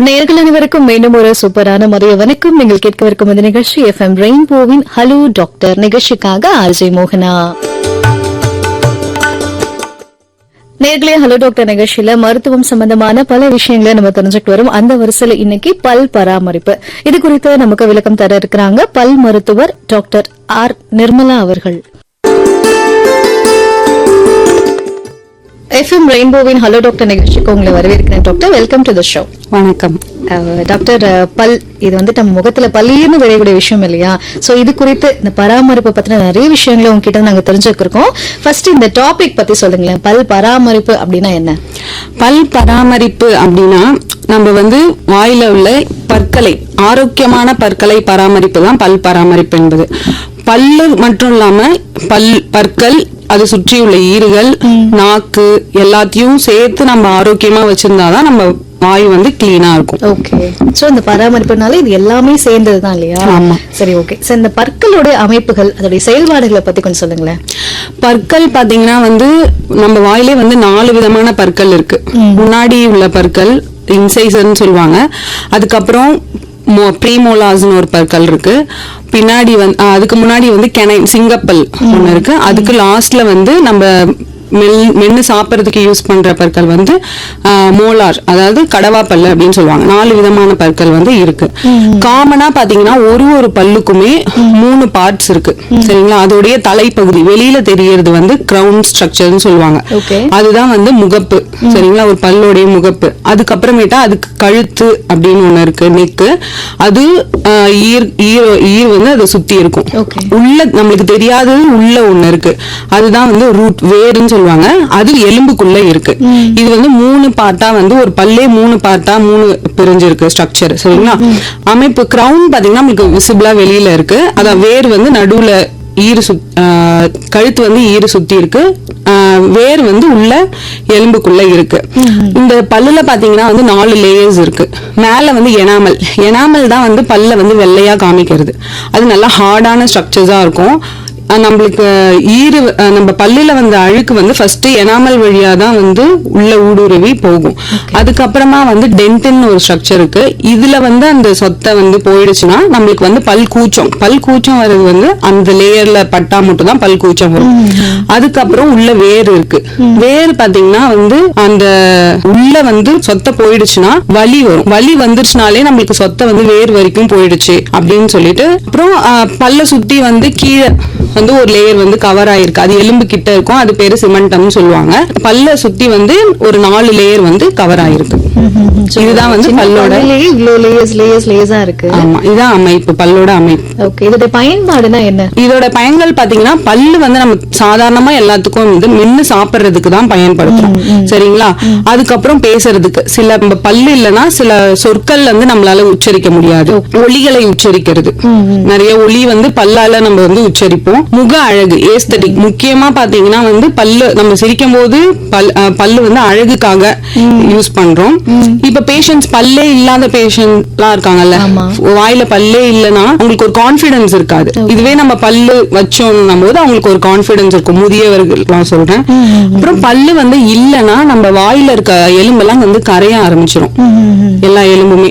நேயர்கள் அனைவருக்கும் மீண்டும் ஒரு சூப்பரான மதிய வணக்கம். நீங்கள் கேட்கவிருக்கும் இந்த நிகழ்ச்சி FM ரெயின்போவின் ஹலோ டாக்டர் நிகழ்ச்சிக்காக ஆர்ஜே மோகனா. நேர்களே, ஹலோ டாக்டர் நிகழ்ச்சியில மருத்துவம் சம்பந்தமான பல விஷயங்களை நம்ம தெரிஞ்சுட்டு வரும். அந்த வரிசையில இன்னைக்கு பல் பராமரிப்பு இது குறித்து நமக்கு விளக்கம் தர இருக்கிறாங்க பல் மருத்துவர் டாக்டர் ஆர் நிர்மலா அவர்கள். FM ரெயின்போவின் ஹலோ டாக்டர் நிகழ்ச்சிக்கு உங்களை வரவேற்கிறேன் doctor. Welcome to the show. வணக்கம் டாக்டர். பல் இது நம்ம முகத்துல பல்லின்னு விளையக்கூடிய விஷயம் இல்லையா? சோ இது குறித்து இந்த பராமரிப்பு பத்தின நிறைய விஷயங்களை உங்ககிட்ட நாங்க தெரிஞ்சுக்கிறோம். ஃபர்ஸ்ட் இந்த டாபிக் பத்தி சொல்லுங்களேன். பல் பராமரிப்பு அப்படின்னா என்ன? பல் பராமரிப்பு அப்படின்னா நம்ம வாயில உள்ள பற்களை, ஆரோக்கியமான பற்களை பராமரிப்பு தான் பல் பராமரிப்பு என்பது. பல்லு மட்டும் இல்லாம பற்கள், அது சுற்றி உள்ள ஈறுகள், நாக்கு எல்லாத்தையும் சேர்த்து நம்ம ஆரோக்கியமா வச்சிருந்தாதான் நம்ம வாய் கிளீனா இருக்கும். ஓகே. சோ இந்த பராமரிப்புனால இது எல்லாமே சேர்ந்ததுதான் இல்லையா? ஆமா. சரி, ஓகே. சோ இந்த பற்களோட அமைப்புகள், அதோட செயல்பாடுகளை பத்தி கொஞ்சம் சொல்லுங்களேன். பற்கள் பாத்தீங்கன்னா நம்ம வாயிலே 4 விதமான பற்கள் இருக்கு. முன்னாடி உள்ள பற்கள் இன்சைசர்னு சொல்லுவாங்க. அதுக்கப்புறம் ப்ரீமோலார்ஸ்னு ஒரு பற்கள் இருக்கு. பின்னாடி அதுக்கு முன்னாடி கெனைன், சிங்கப்பல் ஒண்ணு இருக்கு. அதுக்கு லாஸ்ட்ல நம்ம மென்னு சாப்பிடறதுக்கு யூஸ் பண்ற பற்கள் மோலார், அதாவது கடவா பல்லு அப்படின்னு சொல்லுவாங்க. 4 விதமான பற்கள் இருக்கு. காமனா பாத்தீங்கன்னா ஒரு பல்லுக்குமே 3 பார்ட்ஸ் இருக்கு. சரிங்களா? அதோடைய தலைப்பகுதி வெளியில தெரியறது கிரவுன் ஸ்ட்ரக்சர்னு சொல்லுவாங்க. அதுதான் முகப்பு. சரிங்களா? ஒரு பல்லோடைய முகப்பு. அதுக்கப்புறமேட்டா அதுக்கு கழுத்து அப்படின்னு ஒண்ணு இருக்கு, நெக்கு. அது ஈர் அதை சுத்தி இருக்கும். உள்ள நம்மளுக்கு தெரியாதது உள்ள ஒண்ணு இருக்கு. அதுதான் ரூட், வேர்ன்னு சொல்லுவாங்க. அது எலும்புக்குள்ள இருக்கு. இது 3 பார்ட்டா ஒரு பல்லே 3 பார்ட்டா 3 பிரிஞ்சிருக்கு ஸ்ட்ரக்சர். சரிங்களா? அமைப்பு கிரவுன் பாத்தீங்கன்னா நமக்கு விசிபிளா வெளியில இருக்கு. அதான் வேர் நடுவுல கழுத்து ஈறு சுத்தி இருக்கு. வேர் உள்ள எலும்புக்குள்ள இருக்கு. இந்த பல்லுல பாத்தீங்கன்னா 4 லேயர்ஸ் இருக்கு. மேல எனாமல் தான் பல்ல வெள்ளையா காமிக்கிறது. அது நல்லா ஹார்டான ஸ்ட்ரக்சர்ஸா இருக்கும். நம்மளுக்கு நம்ம பல்லுல அழுக்கு ஃபர்ஸ்ட் எனாமல் வழியா தான் உள்ள ஊடுருவி போகும். அதுக்கப்புறமா டென்டின் ஒரு ஸ்ட்ரக்சர் இருக்கு. இதுல அந்த சொத்தை போயிடுச்சுன்னா நம்மளுக்கு பல் கூச்சம் வர்றது அந்த லேயர்ல பட்டா மட்டும் தான் பல் கூச்சம் வரும். அதுக்கப்புறம் உள்ள வேர் இருக்கு. வேர் பாத்தீங்கன்னா அந்த உள்ள சொத்தை போயிடுச்சுன்னா வலி வரும். வலி வந்துருச்சுனாலே நம்மளுக்கு சொத்தை வேர் வரைக்கும் போயிடுச்சு அப்படின்னு சொல்லிட்டு, அப்புறம் பல்ல சுத்தி கீழே ஒரு லேயர் கவர் ஆயிருக்கு. அது எலும்பு கிட்ட இருக்கும். அது பேரு சிமெண்டம் சொல்லுவாங்க. பல்ல சுத்தி ஒரு 4 லேயர் கவர் ஆயிருக்கு. இதுதான் பல்லோட லேயர்ஸா இருக்கு. ஆமா, இதுதான் அமைப்பு, பல்லோட அமைப்பு. ஓகே. இதோட பயன்பாடுனா என்ன? இதோட பயன்கள் பாத்தீங்கன்னா பல்லு நம்ம சாதாரணமா எல்லாத்துக்கும் மென்னு சாப்பிடுறதுக்கு தான் பயன்படுத்துறோம். சரிங்களா? அதுக்கப்புறம் பேசுறதுக்கு, சில பல்லு இல்லைன்னா சில சொற்கள் நம்மளால உச்சரிக்க முடியாது. ஒலிகளை உச்சரிக்கிறது, நிறைய ஒலி பல்லால நம்ம உச்சரிப்போம். முக அழகு, ஏஸ்தட்டிக், முக்கியமா பாத்தீங்கன்னா பல்லு நம்ம சிரிக்கும் போது பல்லு அழகுக்காக யூஸ் பண்றோம். இப்ப பேஷண்ட்ஸ் பல்லே இல்லாத பேஷண்ட் எல்லாம் இருக்காங்கல்ல, வாயில பல்லே இல்லைன்னா அவங்களுக்கு ஒரு கான்பிடன்ஸ் இருக்காது. இதுவே நம்ம பல்லு வச்சோம் போது அவங்களுக்கு ஒரு கான்பிடன்ஸ் இருக்கும். முதியவர்கள் சொல்றேன். அப்புறம் பல்லு இல்லைன்னா நம்ம வாயில இருக்க எலும்பெல்லாம் கரைய ஆரம்பிச்சிடும். எல்லா எலும்புமே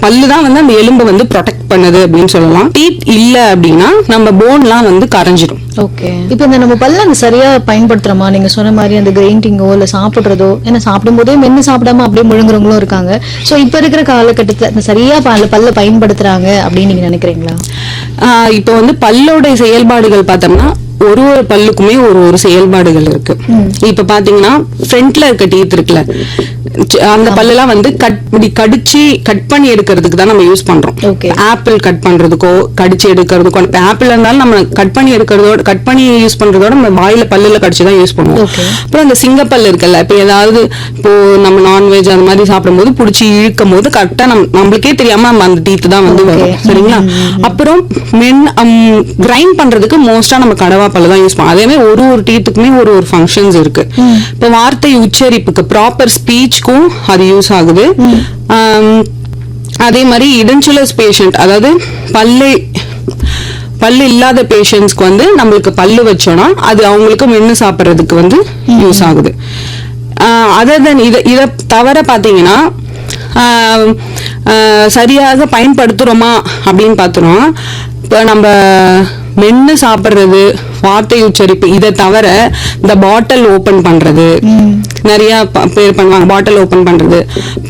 பல்லுதான் அந்த எலும்பை ப்ரொடெக்ட் பண்ணுது அப்படின்னு சொல்லலாம். டீத் இல்ல அப்படின்னா நம்ம போன்லாம் கரைஞ்சிடும். ஓகே. இப்போ நம்ம பல்ல சரியா பயன்படுத்துறோமா? நீங்க சொன்ன மாதிரி அந்த கிரைண்டிங்கோ இல்ல சாப்பிடுறதோ, ஏன்னா சாப்பிடும் போதே மென்னு சாப்பிடாம அப்படியே முழுங்குறவங்களும் இருக்காங்க. சோ இப்ப இருக்கிற காலகட்டத்துல சரியா பல்ல பயன்படுத்துறாங்க அப்படின்னு நீங்க நினைக்கிறீங்களா? இப்போ பல்லோட செயல்பாடுகள் பார்த்தோம்னா ஒரு பல்லுக்குமே ஒரு செயல்பாடுகள் இருக்கு. இப்ப பாத்தீங்கன்னா ஃப்ரண்ட்ல இருக்க டீத் இருக்குல்ல, அந்த பல்லெல்லாம் கட் பண்ணி எடுக்கிறதுக்கு தான் நம்ம யூஸ் பண்றோம். ஆப்பிள் கட் பண்றதுக்கோ கடிச்சு எடுக்கிறதுக்கோ, ஆப்பிள் இருந்தாலும் நம்ம கட் பண்ணி யூஸ் பண்றதோட நம்ம வாயில பல்லுல கடிச்சுதான் யூஸ் பண்ணுவோம். அப்புறம் அந்த சிங்கப்பல் இருக்குல்ல, இப்ப ஏதாவது இப்போ நம்ம நான்வெஜ் அந்த மாதிரி சாப்பிடும் போது புடிச்சு இழுக்கும் போது கரெக்டா நம்மளுக்கே தெரியாம நம்ம அந்த டீத் தான் வரும். சரிங்களா? அப்புறம் கிரைண்ட் பண்றதுக்கு மோஸ்டா நம்ம கடவா பல்லு தான் யூஸ் பண்ணுவோம். அதே மாதிரி ஒரு டீத்துக்குமே ஒரு ஃபங்க்ஷன்ஸ் இருக்கு. இப்ப வார்த்தை உச்சரிப்புக்கு, ப்ராப்பர் ஸ்பீச்சுக்கும் அது யூஸ் ஆகுது. அதே மாதிரி இடென்சுலஸ் பேஷண்ட், அதாவது பல்லு இல்லாத பேஷண்ட்ஸ்க்கு நம்மளுக்கு பல்லு வச்சோம்னா அது அவங்களுக்கு மென்னு சாப்பிடுறதுக்கு யூஸ் ஆகுது. அதர் தென் இத தவிர பாத்தீங்கன்னா சரியாக பயன்படுத்துறோமா அப்படின்னு பார்த்தோம். இப்போ நம்ம மென்னு சாப்பிடுறது, வார்த்தை உச்சரிப்பு, இதை தவிர இந்த பாட்டில் ஓபன் பண்றது நிறைய பேர் பண்ணுவாங்க. பாட்டில் ஓபன் பண்றது,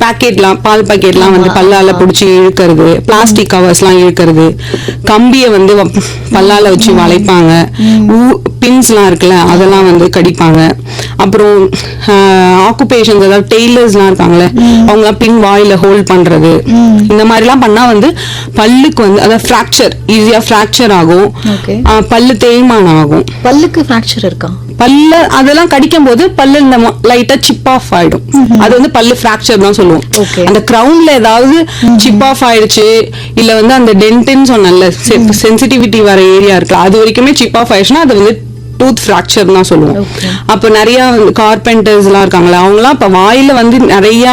பாக்கெட்லாம், பால் பாக்கெட்லாம் வந்து பல்லால பிடிச்சி இழுக்கிறது, பிளாஸ்டிக் கவர்ஸ்லாம் இழுக்கிறது, கம்பியை வந்து பல்லால வச்சு வளைப்பாங்க, பின்ஸ்லாம் இருக்குல்ல அதெல்லாம் வந்து கடிப்பாங்க. அப்புறம் ஆக்குபேஷன்ஸ், அதாவது டெய்லர்ஸ்லாம் இருக்காங்களே அவங்களாம் பின் வாயில ஹோல்ட் பண்றது, இந்த மாதிரிலாம் பண்ணா வந்து பல்லுக்கு வந்து அதாவது ஃப்ராக்சர், ஈஸியா ஃப்ராக்சர் ஆகும், பல்லு தேய்மானம் ஆகும். பல்லுக்கு ஃப்ராக்சர் இருக்கா? பல்ல அதெல்லாம் கடிக்கும் போது பல்லு லைட்டா சிப் ஆஃப் ஆயிடும். அது வந்து பல்லு ஃப்ராக்சர் தான் சொல்லுவோம். அந்த கிரவுன்ல ஏதாவது சிப் ஆஃப் ஆயிடுச்சு, இல்ல வந்து அந்த டென்ட்னு சொன்னல சென்சிட்டிவிட்டி வர ஏரியா இருக்கு, அது வரைக்குமே சிப் ஆஃப் ஆயிடுச்சுன்னா அது வந்து டூத் ஃப்ராக்சர் தான் சொல்லுவோம். அப்ப நிறைய கார்பெண்டர்ஸ் எல்லாம் இருக்காங்களா, அவங்கலாம் இப்ப வாயில வந்து நிறைய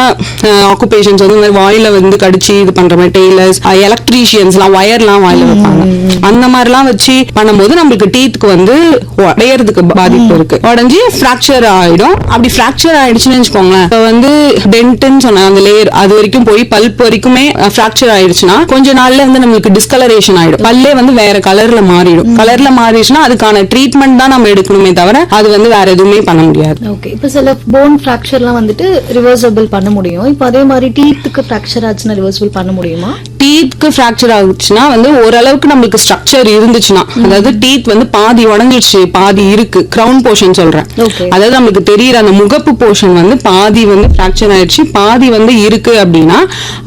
ஆக்குபேஷன்ஸ் வந்து வாயில வந்து கடிச்சு இது பண்ற மாதிரி, டெய்லர்ஸ், எலக்ட்ரீஷியன்ஸ் எல்லாம் வயர்லாம் வாயில வைப்பாங்க. அந்த மாதிரி எல்லாம் வச்சு பண்ணும்போது நம்மளுக்கு டீத்துக்கு வந்து உடையறதுக்கு பாதிப்பு இருக்கு, உடஞ்சி ஃப்ராக்சர் ஆயிடும். அப்படி ஃப்ராக்சர் ஆயிடுச்சுன்னு வச்சுக்கோங்களேன், இப்ப வந்து டென்ட்னு சொன்ன அந்த லேயர் அது வரைக்கும் போய் பல்ப் வரைக்குமே ஃப்ராக்சர் ஆயிடுச்சுன்னா கொஞ்ச நாள்ல வந்து நம்மளுக்கு டிஸ்கலரேஷன் ஆயிடும், பல்லே வந்து வேற கலர்ல மாறிடும். கலர்ல மாறிடுச்சுன்னா அதுக்கான ட்ரீட்மெண்ட் தான் நம்ம எடுக்கணுமே தவிர அது வந்து வேற எதுவுமே பண்ண முடியாது. ஓகே, இப்ப சில போன் ஃப்ராக்சர்லாம் வந்துட்டு ரிவர்சபிள் பண்ண முடியும். இப்ப அதே மாதிரி டீத்துக்கு ஃப்ராக்சர் ஆச்சுன்னா ரிவர்சபிள் பண்ண முடியுமா? டீத்க்கு ஃப்ராக்சர் ஆகுச்சுன்னா வந்து ஓரளவுக்கு நம்மளுக்கு ஸ்ட்ரக்சர் இருந்துச்சுன்னா, அதாவது டீத் வந்து பாதி உடஞ்சிடுச்சு, பாதி இருக்கு, கிரவுன் போர்ஷன் சொல்றேன், அதாவது நம்மளுக்கு தெரியுற அந்த முகப்பு போர்ஷன் வந்து பாதி வந்து ஃப்ராக்சர் ஆயிடுச்சு, பாதி வந்து இருக்கு அப்படின்னா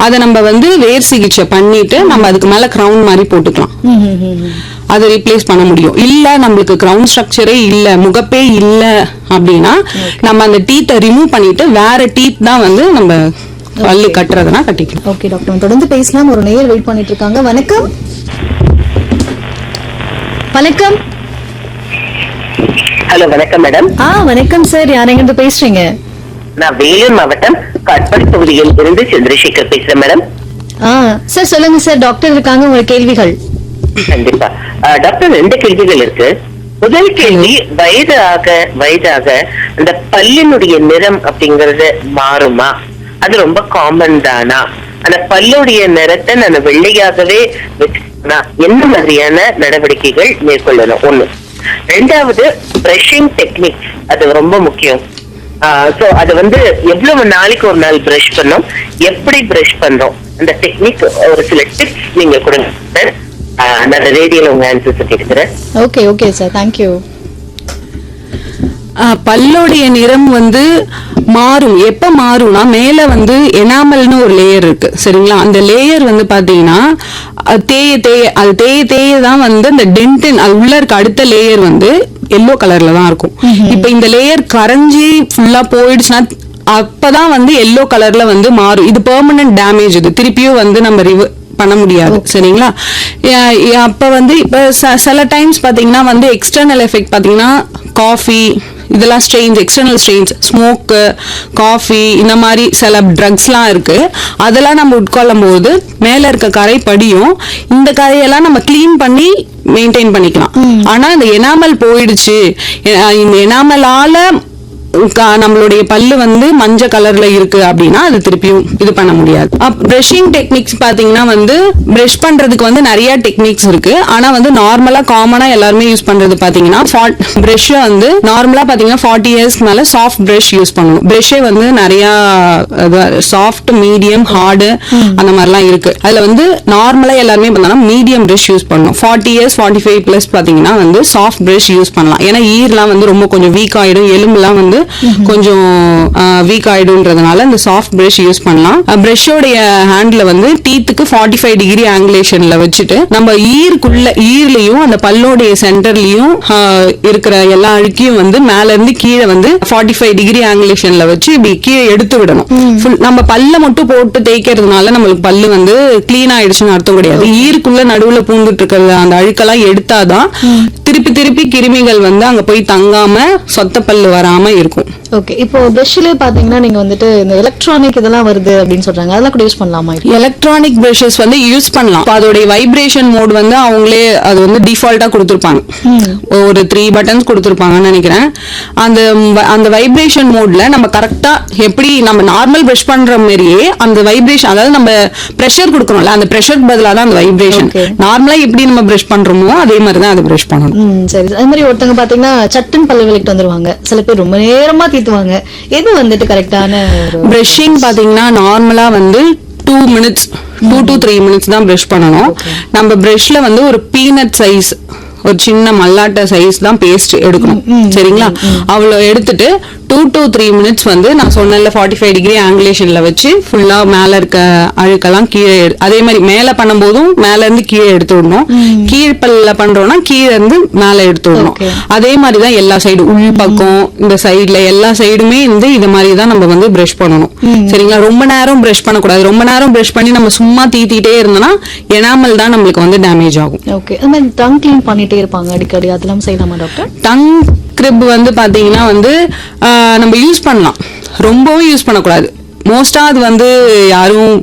அதை நம்ம வந்து வேர் சிகிச்சை பண்ணிட்டு நம்ம அதுக்கு மேல கிரவுன் மாதிரி போட்டுக்கலாம், அதை ரீப்ளேஸ் பண்ண முடியும். இல்ல நம்மளுக்கு கிரவுன் ஸ்ட்ரக்சரே இல்ல, முகப்பே இல்ல அப்படின்னா நம்ம அந்த டீத்தை ரிமூவ் பண்ணிட்டு வேற டீத் தான் வந்து நம்ம பல்லு கட்டுறதுனா கட்டிக்கலாம். ஓகே டாக்டர், தொடர்ந்து பேசலாம். ஒரு நேயர் வெயிட் பண்ணிட்டு இருக்காங்க. வணக்கம். வணக்கம். ஹலோ, வணக்கம் மேடம். வணக்கம் சார், யார் எங்க இருந்து பேசுறீங்க? நான் வேலூர் மாவட்டம் காட்பாடி தொகுதியில் இருந்து சந்திரசேகர் பேசுறேன் மேடம். சார் சொல்லுங்க சார், டாக்டர் இருக்காங்க, உங்க கேள்விகள். கண்டிப்பா டாக்டர், 2 கேள்விகள் இருக்கு. முதல் கேள்வி, வயதாக அந்த பல்லினுடைய நிறம் அப்படிங்கறது மாறுமா? அது ரொம்ப காமன் தானா? அந்த பல்லுடைய நிறத்தை நான் வெள்ளையாகவே வச்சுனா என்ன மாதிரியான நடவடிக்கைகள் மேற்கொள்ளணும்? 1. 2வது, பிரஷிங் டெக்னிக், அது ரொம்ப முக்கியம். சோ அது வந்து எவ்வளவு நாளைக்கு ஒரு நாள் பிரஷ் பண்ணோம், எப்படி பிரஷ் பண்றோம், அந்த டெக்னிக் ஒரு சில டிப்ஸ் நீங்க கொடுங்க. நான் ரேடியோல உங்க ஆன்சர்ஸ் கேட்கிறேன். Okay sir, thank you. பல்லுடைய நிறம் வந்து மாறும். எப்ப மாறும்னா, மேல வந்து எனாமல்னு ஒரு லேயர் இருக்கு சரிங்களா, அந்த லேயர் வந்து பாத்தீங்கன்னா தேய தான் வந்து அந்த டென்டின் அது உள்ள இருக்க அடுத்த லேயர் வந்து எல்லோ கலர்ல தான் இருக்கும். இப்ப இந்த லேயர் கரைஞ்சி ஃபுல்லா போயிடுச்சுன்னா அப்பதான் வந்து எல்லோ கலர்ல வந்து மாறும். இது பெர்மனன்ட் டேமேஜ், இது திருப்பியும் வந்து நம்ம பண்ண முடியாது சரிங்களா. அப்ப வந்து இப்ப சில டைம்ஸ் பாத்தீங்கன்னா வந்து எக்ஸ்டர்னல் எஃபெக்ட் பாத்தீங்கன்னா காஃபி இதெல்லாம் strains, external strains, smoke, coffee, இந்த மாதிரி சில ட்ரக்ஸ்லாம் இருக்கு. அதெல்லாம் நம்ம உட்கொள்ளும் போது மேல இருக்க கரை படியும், இந்த கரையெல்லாம் நம்ம கிளீன் பண்ணி மெயின்டைன் பண்ணிக்கலாம். ஆனா இந்த எனாமல் போயிடுச்சு, இந்த எனாமலால நம்மளுடைய பல்லு வந்து மஞ்சள் கலர்ல இருக்கு அப்படின்னா அது திருப்பியும் இது பண்ண முடியாது. பிரஷிங் டெக்னிக்ஸ் பாத்தீங்கன்னா வந்து பிரஷ் பண்றதுக்கு வந்து நிறைய டெக்னிக்ஸ் இருக்கு. ஆனா வந்து நார்மலா காமனா எல்லாருமே யூஸ் பண்றது பாத்தீங்கன்னா பிரஷ் வந்து நார்மலா பாத்தீங்கன்னா 40 இயர்ஸ் மேல சாஃப்ட் பிரஷ் யூஸ் பண்ணணும். பிரஷே வந்து நிறைய சாஃப்ட், மீடியம், ஹார்டு அந்த மாதிரிலாம் இருக்கு. அதுல வந்து நார்மலா எல்லாருமே பார்த்தோம்னா மீடியம் பிரஷ் யூஸ் பண்ணணும். 40 இயர்ஸ் 45 பிளஸ் பாத்தீங்கன்னா வந்து சாஃப்ட் பிரஷ் யூஸ் பண்ணலாம். ஏன்னா ஈர்லாம் வந்து ரொம்ப கொஞ்சம் வீக் ஆயிடும், எலும்புலாம் வந்து கொஞ்சம் வீக் ஆயிடும்ன்றதுனால இந்த சாஃப்ட் பிரஷ் யூஸ் பண்ணலாம். பிரஷோடைய ஹேண்ட்ல வந்து டீத்துக்கு 45 டிகிரி ஆங்குலேஷன்ல வச்சுட்டு நம்ம ஈர்லயும் அந்த பல்லோடைய சென்டர்லயும் இருக்கிற எல்லா அழுக்கையும் வந்து மேல இருந்து கீழே வந்து 45 டிகிரி ஆங்குலேஷன்ல வச்சு இப்படி கீழே எடுத்து விடணும். நம்ம பல்ல மட்டும் போட்டு தேய்க்கிறதுனால நம்மளுக்கு பல்லு வந்து கிளீன் ஆயிடுச்சுன்னு அர்த்தம் கிடையாது. ஈருக்குள்ள நடுவுல பூந்துட்டு இருக்கிற அந்த அழுக்கெல்லாம் எடுத்தாதான் திருப்பி கிருமிகள் வந்து அங்க போய் தங்காம சொத்த பல்லு வராம இருக்கும். இருக்கும். ஓகே, இப்போ பிரஷ்லயே பாத்தீங்கன்னா நீங்க வந்துட்டு இந்த எலக்ட்ரானிக் இதெல்லாம் வருது அப்படின்னு சொல்றாங்க, அதெல்லாம் கூட யூஸ் பண்ணலாமா? எலக்ட்ரானிக் பிரஷஸ் வந்து யூஸ் பண்ணலாம். அதோட வைப்ரேஷன் மோட் வந்து அவங்களே அது வந்து டிஃபால்ட்டா கொடுத்துருப்பாங்க. ஒரு 3 பட்டன்ஸ் கொடுத்துருப்பாங்கன்னு நினைக்கிறேன். அந்த வைப்ரேஷன் மோட்ல நம்ம கரெக்டா எப்படி நம்ம நார்மல் பிரஷ் பண்ற மாதிரியே அந்த வைப்ரேஷன், அதாவது நம்ம பிரஷர் கொடுக்கணும்ல, அந்த பிரஷருக்கு பதிலாக தான் அந்த வைப்ரேஷன். நார்மலா எப்படி நம்ம பிரஷ் பண்றோமோ அதே மாதிரி தான் அதை பிரஷ் பண்ணணும். சரி, அது மாதிரி ஒருத்தவங்க பாத்தீங்கன்னா சட்டுன்னு பல்லு விளக்கிட்டு வந்துருவாங்க, சில பேர் ரொம்ப நேரமா தீத்துவாங்க. எது வந்துட்டு கரெக்டான பிரஷிங் பாத்தீங்கன்னா நார்மலா வந்து 2 minutes 2 to 3 minutes தான் பிரஷ் பண்ணணும். நம்ம பிரஷ்ல வந்து ஒரு பீனட் சைஸ், ஒரு சின்ன மல்லாட்ட சைஸ் தான் பேஸ்ட் எடுக்கணும். சரிங்களா? அவ்வளோ எடுத்துட்டு 2 to 3 minutes வந்து நான் சொன்னல 45 டிகிரி ஆங்குலேஷன்ல வச்சு ஃபுல்லா மேல இருக்க அழுக்கெல்லாம் கீழே, அதே மாதிரி மேல பண்ணும்போதும் மேல இருந்து கீழே எடுத்து விடணும். கீழ் பல்ல பண்றோம்னா கீழே இருந்து மேல எடுத்து விடணும். அதே மாதிரிதான் எல்லா சைடு, உள் பக்கம் இந்த சைடுல எல்லா சைடுமே வந்து இது மாதிரி தான் நம்ம வந்து பிரஷ் பண்ணணும். சரிங்களா? ரொம்ப நேரம் பிரஷ் பண்ணக்கூடாது. ரொம்ப நேரம் பிரஷ் பண்ணி நம்ம சும்மா தீத்திட்டே இருந்தோம்னா எனாமல் தான் நம்மளுக்கு வந்து டேமேஜ் ஆகும். ஓகே, அது மாதிரி டங் கிளீன் பண்ணிட்டே இருப்பாங்க அடிக்கடி, அதெல்லாம் செய்யலாமா டாக்டர்? டங் கிரிப் வந்து பாத்தீங்கன்னா வந்து நம்ம யூஸ் பண்ணலாம், ரொம்பவும் யூஸ் பண்ணக்கூடாது. மோஸ்டா அது வந்து யாரும்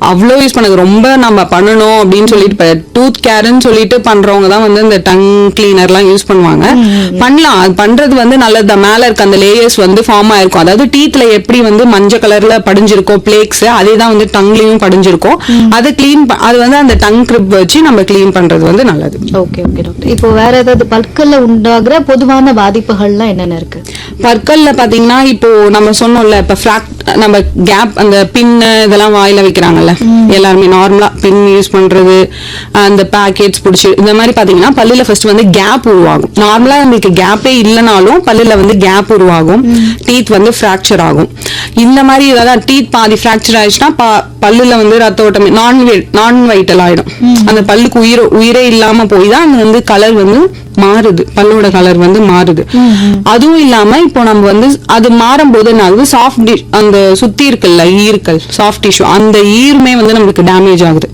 அவ்வளோ யூஸ் பண்ணது, ரொம்ப நம்ம பண்ணணும் அப்படின்னு சொல்லிட்டு டூத் கேர்ன்னு சொல்லிட்டு பண்றவங்க தான் வந்து இந்த டங் கிளீனர்லாம் யூஸ் பண்ணுவாங்க. பண்ணலாம், அது பண்றது வந்து நல்லது. மேல இருக்க அந்த லேயர்ஸ் வந்து ஃபார்ம் ஆயிருக்கும், அதாவது டீத்ல எப்படி வந்து மஞ்சள் கலர்ல படிஞ்சிருக்கோம் பிளேக்ஸ், அதே தான் வந்து டங்லயும் படிஞ்சிருக்கும். அதை கிளீன் அது வந்து அந்த டங் கிரிப் வச்சு நம்ம கிளீன் பண்றது வந்து நல்லது. ஓகே ஓகே டாக்டர், இப்போ வேற ஏதாவது பற்கள்ல உண்டாகிற பொதுவான பாதிப்புகள்லாம் என்னென்ன இருக்கு? பற்கள்ல பாத்தீங்கன்னா இப்போ நம்ம சொன்னோம்ல, இப்ப நம்ம கேப், அந்த பின் இதெல்லாம் வாயில வைக்கிறாங்கல்ல எல்லாருமே, நார்மலா பின் யூஸ் பண்றது, அந்த பேக்கெட்ஸ் பிடிச்சி இந்த மாதிரி பாத்தீங்கன்னா பல்லுல ஃபர்ஸ்ட் வந்து கேப் உருவாகும். நார்மலா நம்மளுக்கு கேப்பே இல்லைனாலும் பல்லுல வந்து கேப் உருவாகும், டீத் வந்து ஃபிராக்சர் ஆகும். இந்த மாதிரி ஏதாவது டீத் பாதி ஃபிராக்சர் ஆயிடுச்சுன்னா பல்லுல வந்து ரத்த ஓட்டம் நான் வைட்டல் ஆயிடும். அந்த பல்லுக்கு உயிரே இல்லாம போய் தான் அந்த வந்து கலர் வந்து மாறுது, பல்லோட கலர் வந்து மாறுது. அதுவும் இல்லாம இப்போ நம்ம வந்து அது மாறும் போது என்ன ஆகுது, சாஃப்ட் அந்த சுத்தி இருக்குல்ல ஈர்கள், சாஃப்ட் டிஷ்யூ, அந்த ஈருமே வந்து நம்மளுக்கு டேமேஜ் ஆகுது.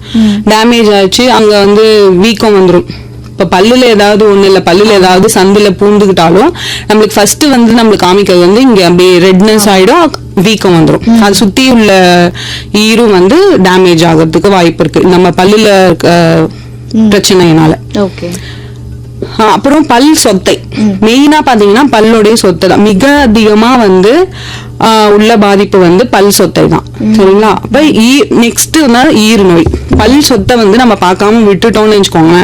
டேமேஜ் ஆச்சு அங்க வந்து வீக்கம் வந்துடும். இப்ப பல்லுல ஏதாவது ஒண்ணு இல்ல, பல்லுல ஏதாவது சந்துல பூந்துக்கிட்டாலும் நம்மளுக்கு ஃபர்ஸ்ட் வந்து நம்மளுக்கு காமிக்கிறது வந்து இங்க அப்படியே ரெட்னஸ் ஆயிடும், வீக்கம் வந்துடும். அது சுத்தி உள்ள ஈரும் வந்து டேமேஜ் ஆகிறதுக்கு வாய்ப்பு இருக்கு நம்ம பல்லுல பிரச்சனையினால. ஓகே, அப்புறம் பல் சொத்தை, மெயினா பாத்தீங்கன்னா பல்லுடைய சொத்தை தான் மிக அதிகமா வந்து உள்ள பாதிப்பு வந்து பல் சொத்தை தான். சரிங்களா? அப்ப நெக்ஸ்ட் ஈறு நோய். பல் சொத்தை வந்து நம்ம பார்க்காம விட்டுட்டோம்னு வச்சுக்கோங்க,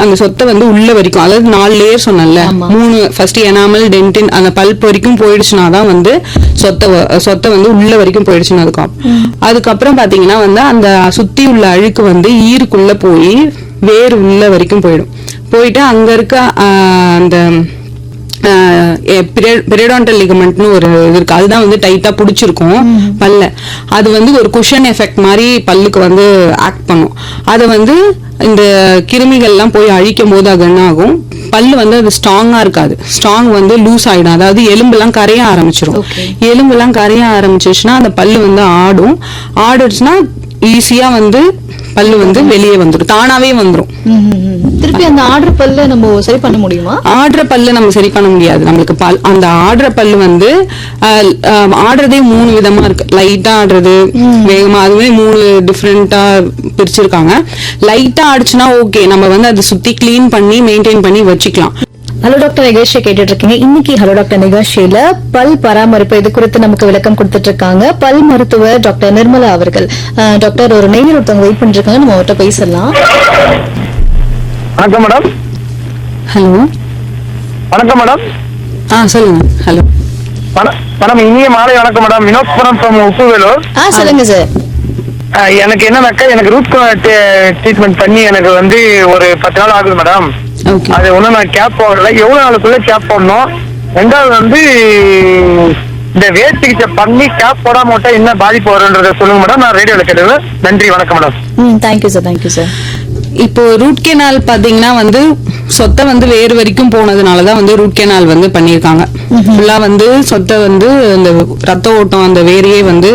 அந்த சொத்தை வந்து உள்ள வரைக்கும், அதாவது 4 லேயர் சொன்னல, 3 ஃபர்ஸ்ட் எனாமல், டென்டின், அந்த பல்ப் வரைக்கும் போயிடுச்சுனாதான் வந்து சொத்தை வந்து உள்ள வரைக்கும் போயிடுச்சுன்னு அதுக்கப்புறம் பாத்தீங்கன்னா வந்து அந்த சுத்தி உள்ள அழுக்கு வந்து ஈருக்குள்ள போய் வேறு உள்ள வரைக்கும் போயிட்டு அங்க இருக்க அந்த பெரிடான்டல் லிகமெண்ட்னு ஒரு இது இருக்கு, அதுதான் வந்து டைட்டா புடிச்சிருக்கும் பல்ல. அது வந்து ஒரு குஷன் எஃபெக்ட் மாதிரி பல்லுக்கு வந்து ஆக்ட் பண்ணும். அதை வந்து இந்த கிருமிகள் எல்லாம் போய் அழிக்கும் போது அது என்ன ஆகும், பல்லு வந்து அது ஸ்ட்ராங்கா இருக்காது, ஸ்ட்ராங் வந்து லூஸ் ஆயிடும். அதாவது எலும்பெல்லாம் கரைய ஆரம்பிச்சிடும். எலும்பெல்லாம் கரைய ஆரம்பிச்சிச்சுன்னா அந்த பல்லு வந்து ஆடுச்சுன்னா ஈஸியா வந்து பல்லு வந்து வெளியே வந்துடும், தானாவே வந்துடும். திருப்பி அந்த ஆடுற பல்ல நம்ம சரி பண்ண முடியுமா? ஆடுற பல்ல நம்ம சரி பண்ண முடியாது. நம்மளுக்கு அந்த ஆடுற பல்லு வந்து ஆடுறதே 3 விதமா இருக்கு. லைட்டா ஆடுறது, வேகமா, அதுவே 3 டிஃப்ரெண்டா பிரிச்சிருக்காங்க. லைட்டா ஆடுச்சுன்னா ஓகே, நம்ம வந்து அதை சுத்தி கிளீன் பண்ணி மெயின்டைன் பண்ணி வச்சுக்கலாம். ஹலோ டாக்டர் நிகழ்ச்சியை கேட்டுட்டு இருக்கீங்க. இன்னைக்கு ஹலோ டாக்டர் நிகழ்ச்சியில பல் பராமரிப்பு இது குறித்து நமக்கு விளக்கம் கொடுத்துட்டு இருக்காங்க பல் மருத்துவர் டாக்டர் நிர்மலா அவர்கள். டாக்டர், ஒரு நேயர் ஒருத்தவங்க வெயிட் பண்ணிருக்காங்க, நம்ம அவர்கிட்ட பேசலாம். வணக்கம் மேடம். ஹலோ, வணக்கம் மேடம். சொல்லுங்க. ஹலோ மேடம், இனிய மாலை வணக்கம் மேடம். வினோத்புரம் ஃப்ரம் உப்புவேலூர். சொல்லுங்க சார். எனக்கு என்னன்னாக்கா, எனக்கு ரூட் ட்ரீட்மெண்ட் பண்ணி எனக்கு வந்து ஒரு 10 நாள் ஆகுது மேடம். அது ஒன்றும் நான் கேப் போடல. எவ்வளவு நாளுக்குள்ள கேப் போடணும்? 2வது வந்து இந்த வேர் சிகிச்சை பண்ணி கேப் போடாம விட்டா என்ன பாதிப்பு வரும்ன்றத சொல்லுங்க மேடம். நான் ரேடியோல கேட்டுவேன். நன்றி, வணக்கம் madam. Thank you sir. Thank you sir. இப்போ ரூட் கெனால் பாத்தீங்கன்னா வந்து சொத்தை வந்து வேறு வரைக்கும் போனதுனாலதான் வந்து ரூட் கெனால் வந்து பண்ணியிருக்காங்க. ஃபுல்லா வந்து சொத்தை வந்து அந்த ரத்த ஓட்டம் அந்த வேரையே வந்து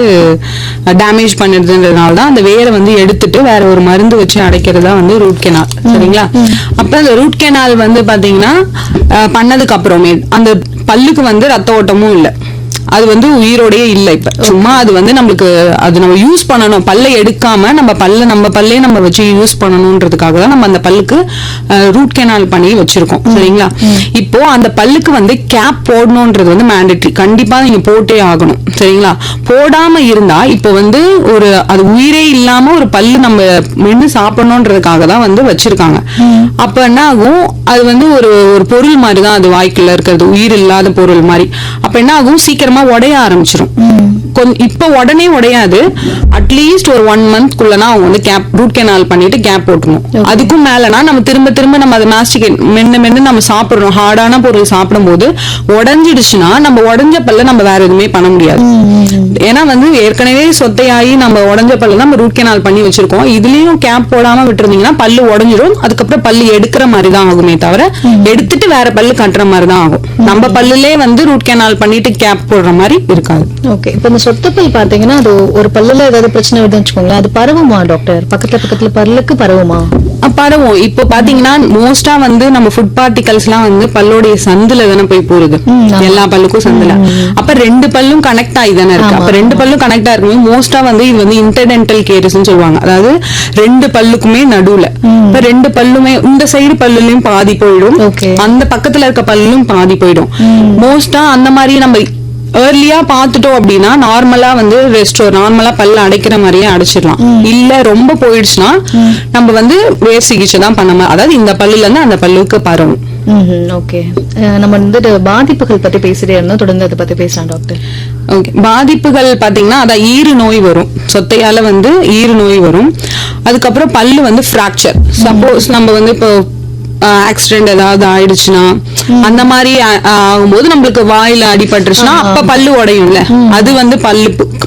டேமேஜ் பண்ணிடுதுன்றதுனால தான் அந்த வேரை வந்து எடுத்துட்டு வேற ஒரு மருந்து வச்சு அடைக்கிறதா வந்து ரூட் கெனால். சரிங்களா? அப்ப அந்த ரூட் கெனால் வந்து பாத்தீங்கன்னா பண்ணதுக்கு அப்புறமே அந்த பல்லுக்கு வந்து ரத்த ஓட்டமும் இல்லை, அது வந்து உயிரோடயே இல்ல. இப்ப சும்மா அது வந்து நம்மளுக்கு அது நம்ம யூஸ் பண்ணணும், பல்லை எடுக்காம நம்ம பல்லே நம்ம வச்சு யூஸ் பண்ணணும்ன்றதுக்காக தான் நம்ம அந்த பல்லுக்கு ரூட் கெனால் பண்ணி வச்சிருக்கோம். சரிங்களா? இப்போ அந்த பல்லுக்கு வந்து கேப் போடணும்ன்றது வந்து மேண்டேட்டரி, கண்டிப்பா நீங்க போட்டே ஆகணும். சரிங்களா? போடாம இருந்தா இப்போ வந்து ஒரு அது உயிரே இல்லாம ஒரு பல்லு நம்ம மென்னு சாப்பிடணும்ன்றதுக்காக தான் வந்து வச்சிருக்காங்க. அப்ப என்ன ஆகும், அது வந்து ஒரு ஒரு பொருள் மாதிரி தான் அது வாய்க்குள்ள இருக்கிறது, உயிர் இல்லாத பொருள் மாதிரி. அப்ப என்ன ஆகும், சீக்கிரமா உடைய ஆரம்பிச்சிடும். இப்ப உடனே உடையாது, அட்லீஸ்ட் ஒரு 1 மந்த்க்குள்ளனா அவங்க வந்து ரூட் கெனால் பண்ணிட்டு கேப் போட்டுணும். அதுக்கும் மேலனா நம்ம திரும்ப நம்ம அதை மாஸ்டிகேட் மென்னு நம்ம சாப்பிடுறோம், ஹார்டான பொருள் சாப்பிடும் போது உடஞ்சிடுச்சுன்னா நம்ம உடஞ்ச பல்ல நம்ம வேற எதுவுமே பண்ண முடியாது. ஏன்னா வந்து ஏற்கனவே சொத்தையாகி நம்ம உடஞ்ச பல்ல நம்ம ரூட் கெனால் பண்ணி வச்சிருக்கோம். இதுலயும் கேப் போடாம விட்டுருந்தீங்கன்னா பல்லு உடஞ்சிடும், அதுக்கப்புறம் பல்லு எடுக்கிற மாதிரி தான் ஆகுமே தவிர எடுத்துட்டு வேற பல்லு கட்டுற மாதிரி தான் ஆகும். நம்ம பல்லுலே வந்து ரூட் கெனால் பண்ணிட்டு கேப் போடுற மாதிரி இருக்காது. ஓகே, இப்ப இந்த சொத்தப்பல் பாத்தீங்கன்னா அது ஒரு பல்லுல ஏதாவது பிரச்சனை வருதுன்னு வச்சுக்கோங்களேன், அது பரவுமா டாக்டர்? பக்கத்துல பல்லுக்கு பரவுமா? பரவும். இப்போ பாத்தீங்கன்னா மோஸ்டா வந்து நம்ம ஃபுட் பார்ட்டிகல்ஸ் எல்லாம் வந்து பல்லுடைய சந்துல தானே போய் போகுது, எல்லா பல்லுக்கும் சந்துல. அப்ப 2 பல்லும் கனெக்ட் ஆகி தானே இருக்கு. அப்ப 2 பல்லும் கனெக்ட் ஆயிருக்கும் மோஸ்டா வந்து இது வந்து இன்டர்டென்டல் கேரிஸ் சொல்லுவாங்க. அதாவது 2 பல்லுக்குமே நடுவுல இப்ப 2 பல்லுமே இந்த சைடு பல்லுலயும் பாதி போயிடும், அந்த பக்கத்துல இருக்க பல்லும் பாதி போயிடும். மோஸ்டா அந்த மாதிரி நம்ம ஏர்லியா பாத்துட்டோம் அப்படின்னா நார்மலா வந்து நார்மலா பல்ல அடைக்கிற மாதிரியே அடைச்சிடலாம். இல்ல ரொம்ப போயிடுச்சுன்னா நம்ம வந்து வேர் சிகிச்சை தான் பண்ண, அதாவது இந்த பல்லுல இருந்து அந்த பல்லுக்கு பரவும். ஓகே, நம்ம வந்து பாதிப்புகள் பத்தி பேசிட்டே இருந்தோம், தொடர்ந்து அதை பத்தி பேசலாம் டாக்டர். ஓகே, பாதிப்புகள் பாத்தீங்கன்னா அதான் ஈறு நோய் வரும், சொத்தையால வந்து ஈறு நோய் வரும். அதுக்கப்புறம் பல்லு வந்து பிராக்சர், சப்போஸ் நம்ம வந்து இப்போ ஆக்சிடென்ட் ஏதாவது ஆயிடுச்சுன்னா அந்த மாதிரி ஆகும்போது நம்மளுக்கு வாயில அடிபட்டுருச்சுன்னா அப்ப பல்லு உடையும்ல, அது வந்து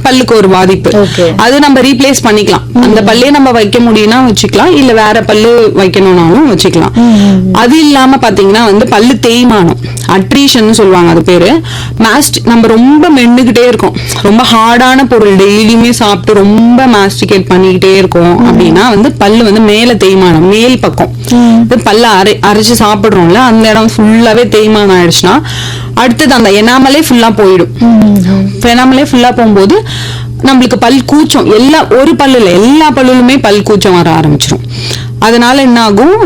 பல்லுக்கு ஒரு பாதிப்பு. அது நம்ம ரீப்ளேஸ் பண்ணிக்கலாம், அந்த பல்லே நம்ம வைக்க முடியும்னா வச்சுக்கலாம், இல்ல வேற பல்லு வைக்கணும்னாலும் வச்சுக்கலாம். அது இல்லாம பாத்தீங்கன்னா வந்து பல்லு தேய்மானம், அட்ரீஷன் சொல்லுவாங்க அது பேரு. நம்ம ரொம்ப மென்னுகிட்டே இருக்கோம், ரொம்ப ஹார்டான பொருள் டெய்லியுமே சாப்பிட்டு ரொம்ப மாஸ்டிகேட் பண்ணிக்கிட்டே இருக்கோம் அப்படின்னா வந்து பல்லு வந்து மேல தேய்மானம், மேல் பக்கம் பல்ல அரைச்சு சாப்பிடுறோம்ல அந்த இடம் ஃபுல்லாவே தேய்மானம் ஆயிடுச்சுன்னா அடுத்தது அந்த எனாமலே ஃபுல்லா போயிடும். எனாமலே ஃபுல்லா போகும்போது நம்மளுக்கு பல் கூச்சம், ஒரு பல்லுல எல்லா பல்லுலுமே பல் கூச்சம் வர ஆரம்பிச்சிடும். அதனால என்ன ஆகும்,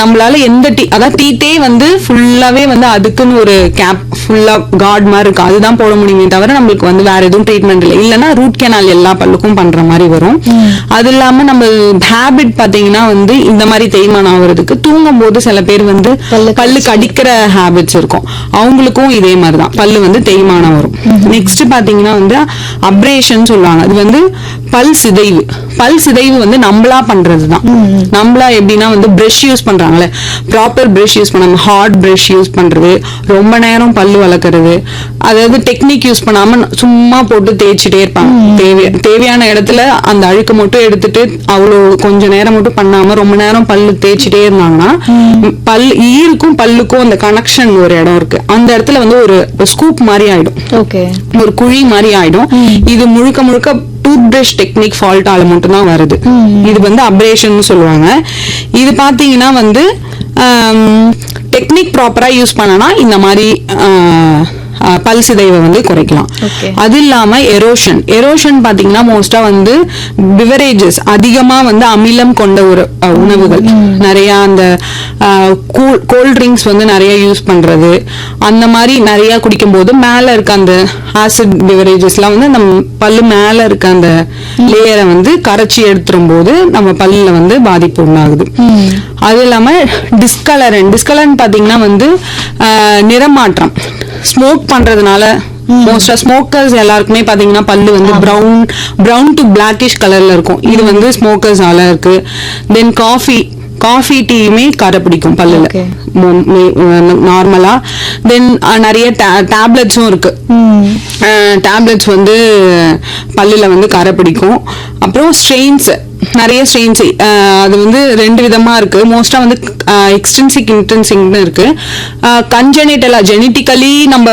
நம்மளால எந்த அதாவது டீத்தே வந்து ஃபுல்லாவே வந்து அதுக்குன்னு ஒரு கேப் ஃபுல்லா கார்டு மாதிரி இருக்கு, அதுதான் போட முடியுமே தவிர நம்மளுக்கு வந்து வேற எதுவும் ட்ரீட்மெண்ட் இல்லை. இல்லைன்னா ரூட் கெனால் எல்லா பல்லுக்கும் பண்ற மாதிரி வரும். அது இல்லாம நம்ம ஹேபிட் பாத்தீங்கன்னா வந்து இந்த மாதிரி தேய்மானம் ஆகுறதுக்கு தூங்கும் போது சில பேர் வந்து பல்லு கடிக்கிற ஹேபிட்ஸ் இருக்கும், அவங்களுக்கும் இதே மாதிரிதான் பல்லு வந்து தேய்மானம் வரும். நெக்ஸ்ட் பாத்தீங்கன்னா வந்து அப்ரேஷன் சொல்லுவாங்க, அது வந்து பல் சிதைவு வந்து நம்மளா பண்றதுதான். நம்மளா எப்படின்னா வந்து பிரஷ் யூஸ் பண்றாங்களே, ப்ராப்பர் பிரஷ் யூஸ் பண்ணாம ஹார்ட் பிரஷ் யூஸ் பண்றது, ரொம்ப நேரம் பல்லு வளர்க்கறது, அதாவது டெக்னிக் யூஸ் பண்ணாம சும்மா போட்டு தேய்ச்சிட்டே இருப்பாங்க. தேவையான இடத்துல அந்த அழுக்கு மட்டும் எடுத்துட்டு அவ்வளவு கொஞ்ச நேரம் மட்டும் பண்ணாம ரொம்ப நேரம் பல்லு தேய்ச்சிட்டே இருந்தாங்கன்னா ஈருக்கும் பல்லுக்கும் அந்த கனெக்ஷன் ஒரு இடம் இருக்கு, அந்த இடத்துல வந்து ஒரு ஸ்கூப் மாதிரி ஆயிடும், ஒரு குழி மாதிரி ஆயிடும். இது முழுக்க டூத் பிரஷ் டெக்னிக் ஃபால்ட்டால மட்டும் தான் வருது. இது வந்து அப்ரேஷன் சொல்லுவாங்க. இது பாத்தீங்கன்னா வந்து டெக்னிக் ப்ராப்பரா யூஸ் பண்ணனா இந்த மாதிரி பல் சிதைவை வந்து குறைக்கலாம். அது இல்லாம எரோஷன் பாத்தீங்கன்னா மோஸ்டா வந்து பிவரேஜஸ் அதிகமா வந்து அமிலம் கொண்ட ஒரு உணவுகள், நிறைய அந்த கோல்ட் ட்ரிங்க்ஸ் வந்து நிறைய யூஸ் பண்றது, அந்த மாதிரி நிறைய குடிக்கும் போது மேல இருக்க அந்த ஆசிட் பிவரேஜஸ் எல்லாம் வந்து நம்ம பல்லு மேல இருக்க அந்த லேயரை வந்து கரைச்சி எடுத்துரும் போது நம்ம பல்லுல வந்து பாதிப்பு உண்டாகுது. அது இல்லாம டிஸ்கலரன் பாத்தீங்கன்னா வந்து நிறமாற்றம், ஸ்மோக் பண்றதுனால மோஸ்டா ஸ்மோக்கர்ஸ் எல்லாருக்குமே பாத்தீங்கன்னா பல்லு வந்து பிரவுன் டு பிளாக்கிஷ் கலர்ல இருக்கும், இது வந்து ஸ்மோக்கர்ஸால இருக்கு. தென் காஃபி டீயுமே கரை பிடிக்கும் பல்லுல நார்மலா. தென் நிறைய டேப்லெட்ஸும் இருக்கு, டேப்லெட்ஸ் வந்து பல்லுல வந்து கரை பிடிக்கும். அப்புறம் ஸ்ட்ரெயின்ஸ் நிறைய ஸ்ட்ரெயின்ஸ் அது வந்து 2 விதமா இருக்கு. மோஸ்டா வந்து எக்ஸ்டென்சிக் இன்டென்சிக்னு இருக்கு. கன்ஜெனிட்டலா ஜெனட்டிக்கலி நம்ம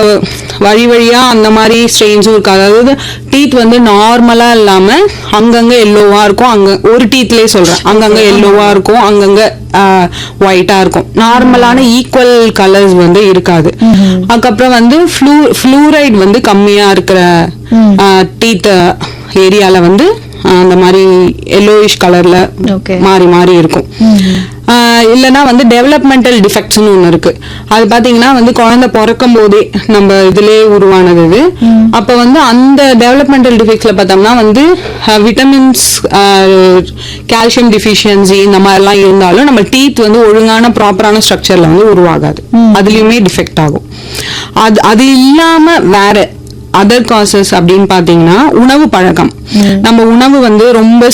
வழியா அந்த மாதிரி ஸ்ட்ரெயின்ஸும் இருக்கு. அதாவது டீத் வந்து நார்மலா இல்லாம அங்கங்க எல்லோவா இருக்கும். அங்க ஒரு டீத்லயே சொல்றேன், அங்கங்க எல்லோவா இருக்கும், அங்கங்க ஒயிட்டா இருக்கும். நார்மலான ஈக்குவல் கலர்ஸ் வந்து இருக்காது. அதுக்கப்புறம் வந்து ஃப்ளூரைட் வந்து கம்மியா இருக்கிற டீத் ஏரியால வந்து அந்த மாதிரி எல்லோயிஷ் கலர்ல மாறி மாறி இருக்கும். இல்லைன்னா வந்து டெவலப்மெண்டல் டிஃபெக்ட்ஸ்னு ஒண்ணு இருக்கு. அது பாத்தீங்கன்னா வந்து குழந்தை பிறக்கும் போதே நம்ம இதுலயே உருவானது இது. அப்ப வந்து அந்த டெவலப்மெண்டல் டிஃபெக்ட்ஸ்ல பார்த்தோம்னா வந்து விட்டமின்ஸ், கால்சியம் டிஃபிஷியன்சி இந்த மாதிரிலாம் இருந்தாலும் நம்ம டீத் வந்து ஒழுங்கான ப்ராப்பரான ஸ்ட்ரக்சர்ல வந்து உருவாகாது. அதுலயுமே டிஃபெக்ட் ஆகும். அது இல்லாம வேற அதர் காசஸ் அப்படின்னு பாத்தீங்கன்னா உணவு பழக்கம். நம்ம உணவு வந்து ரொம்ப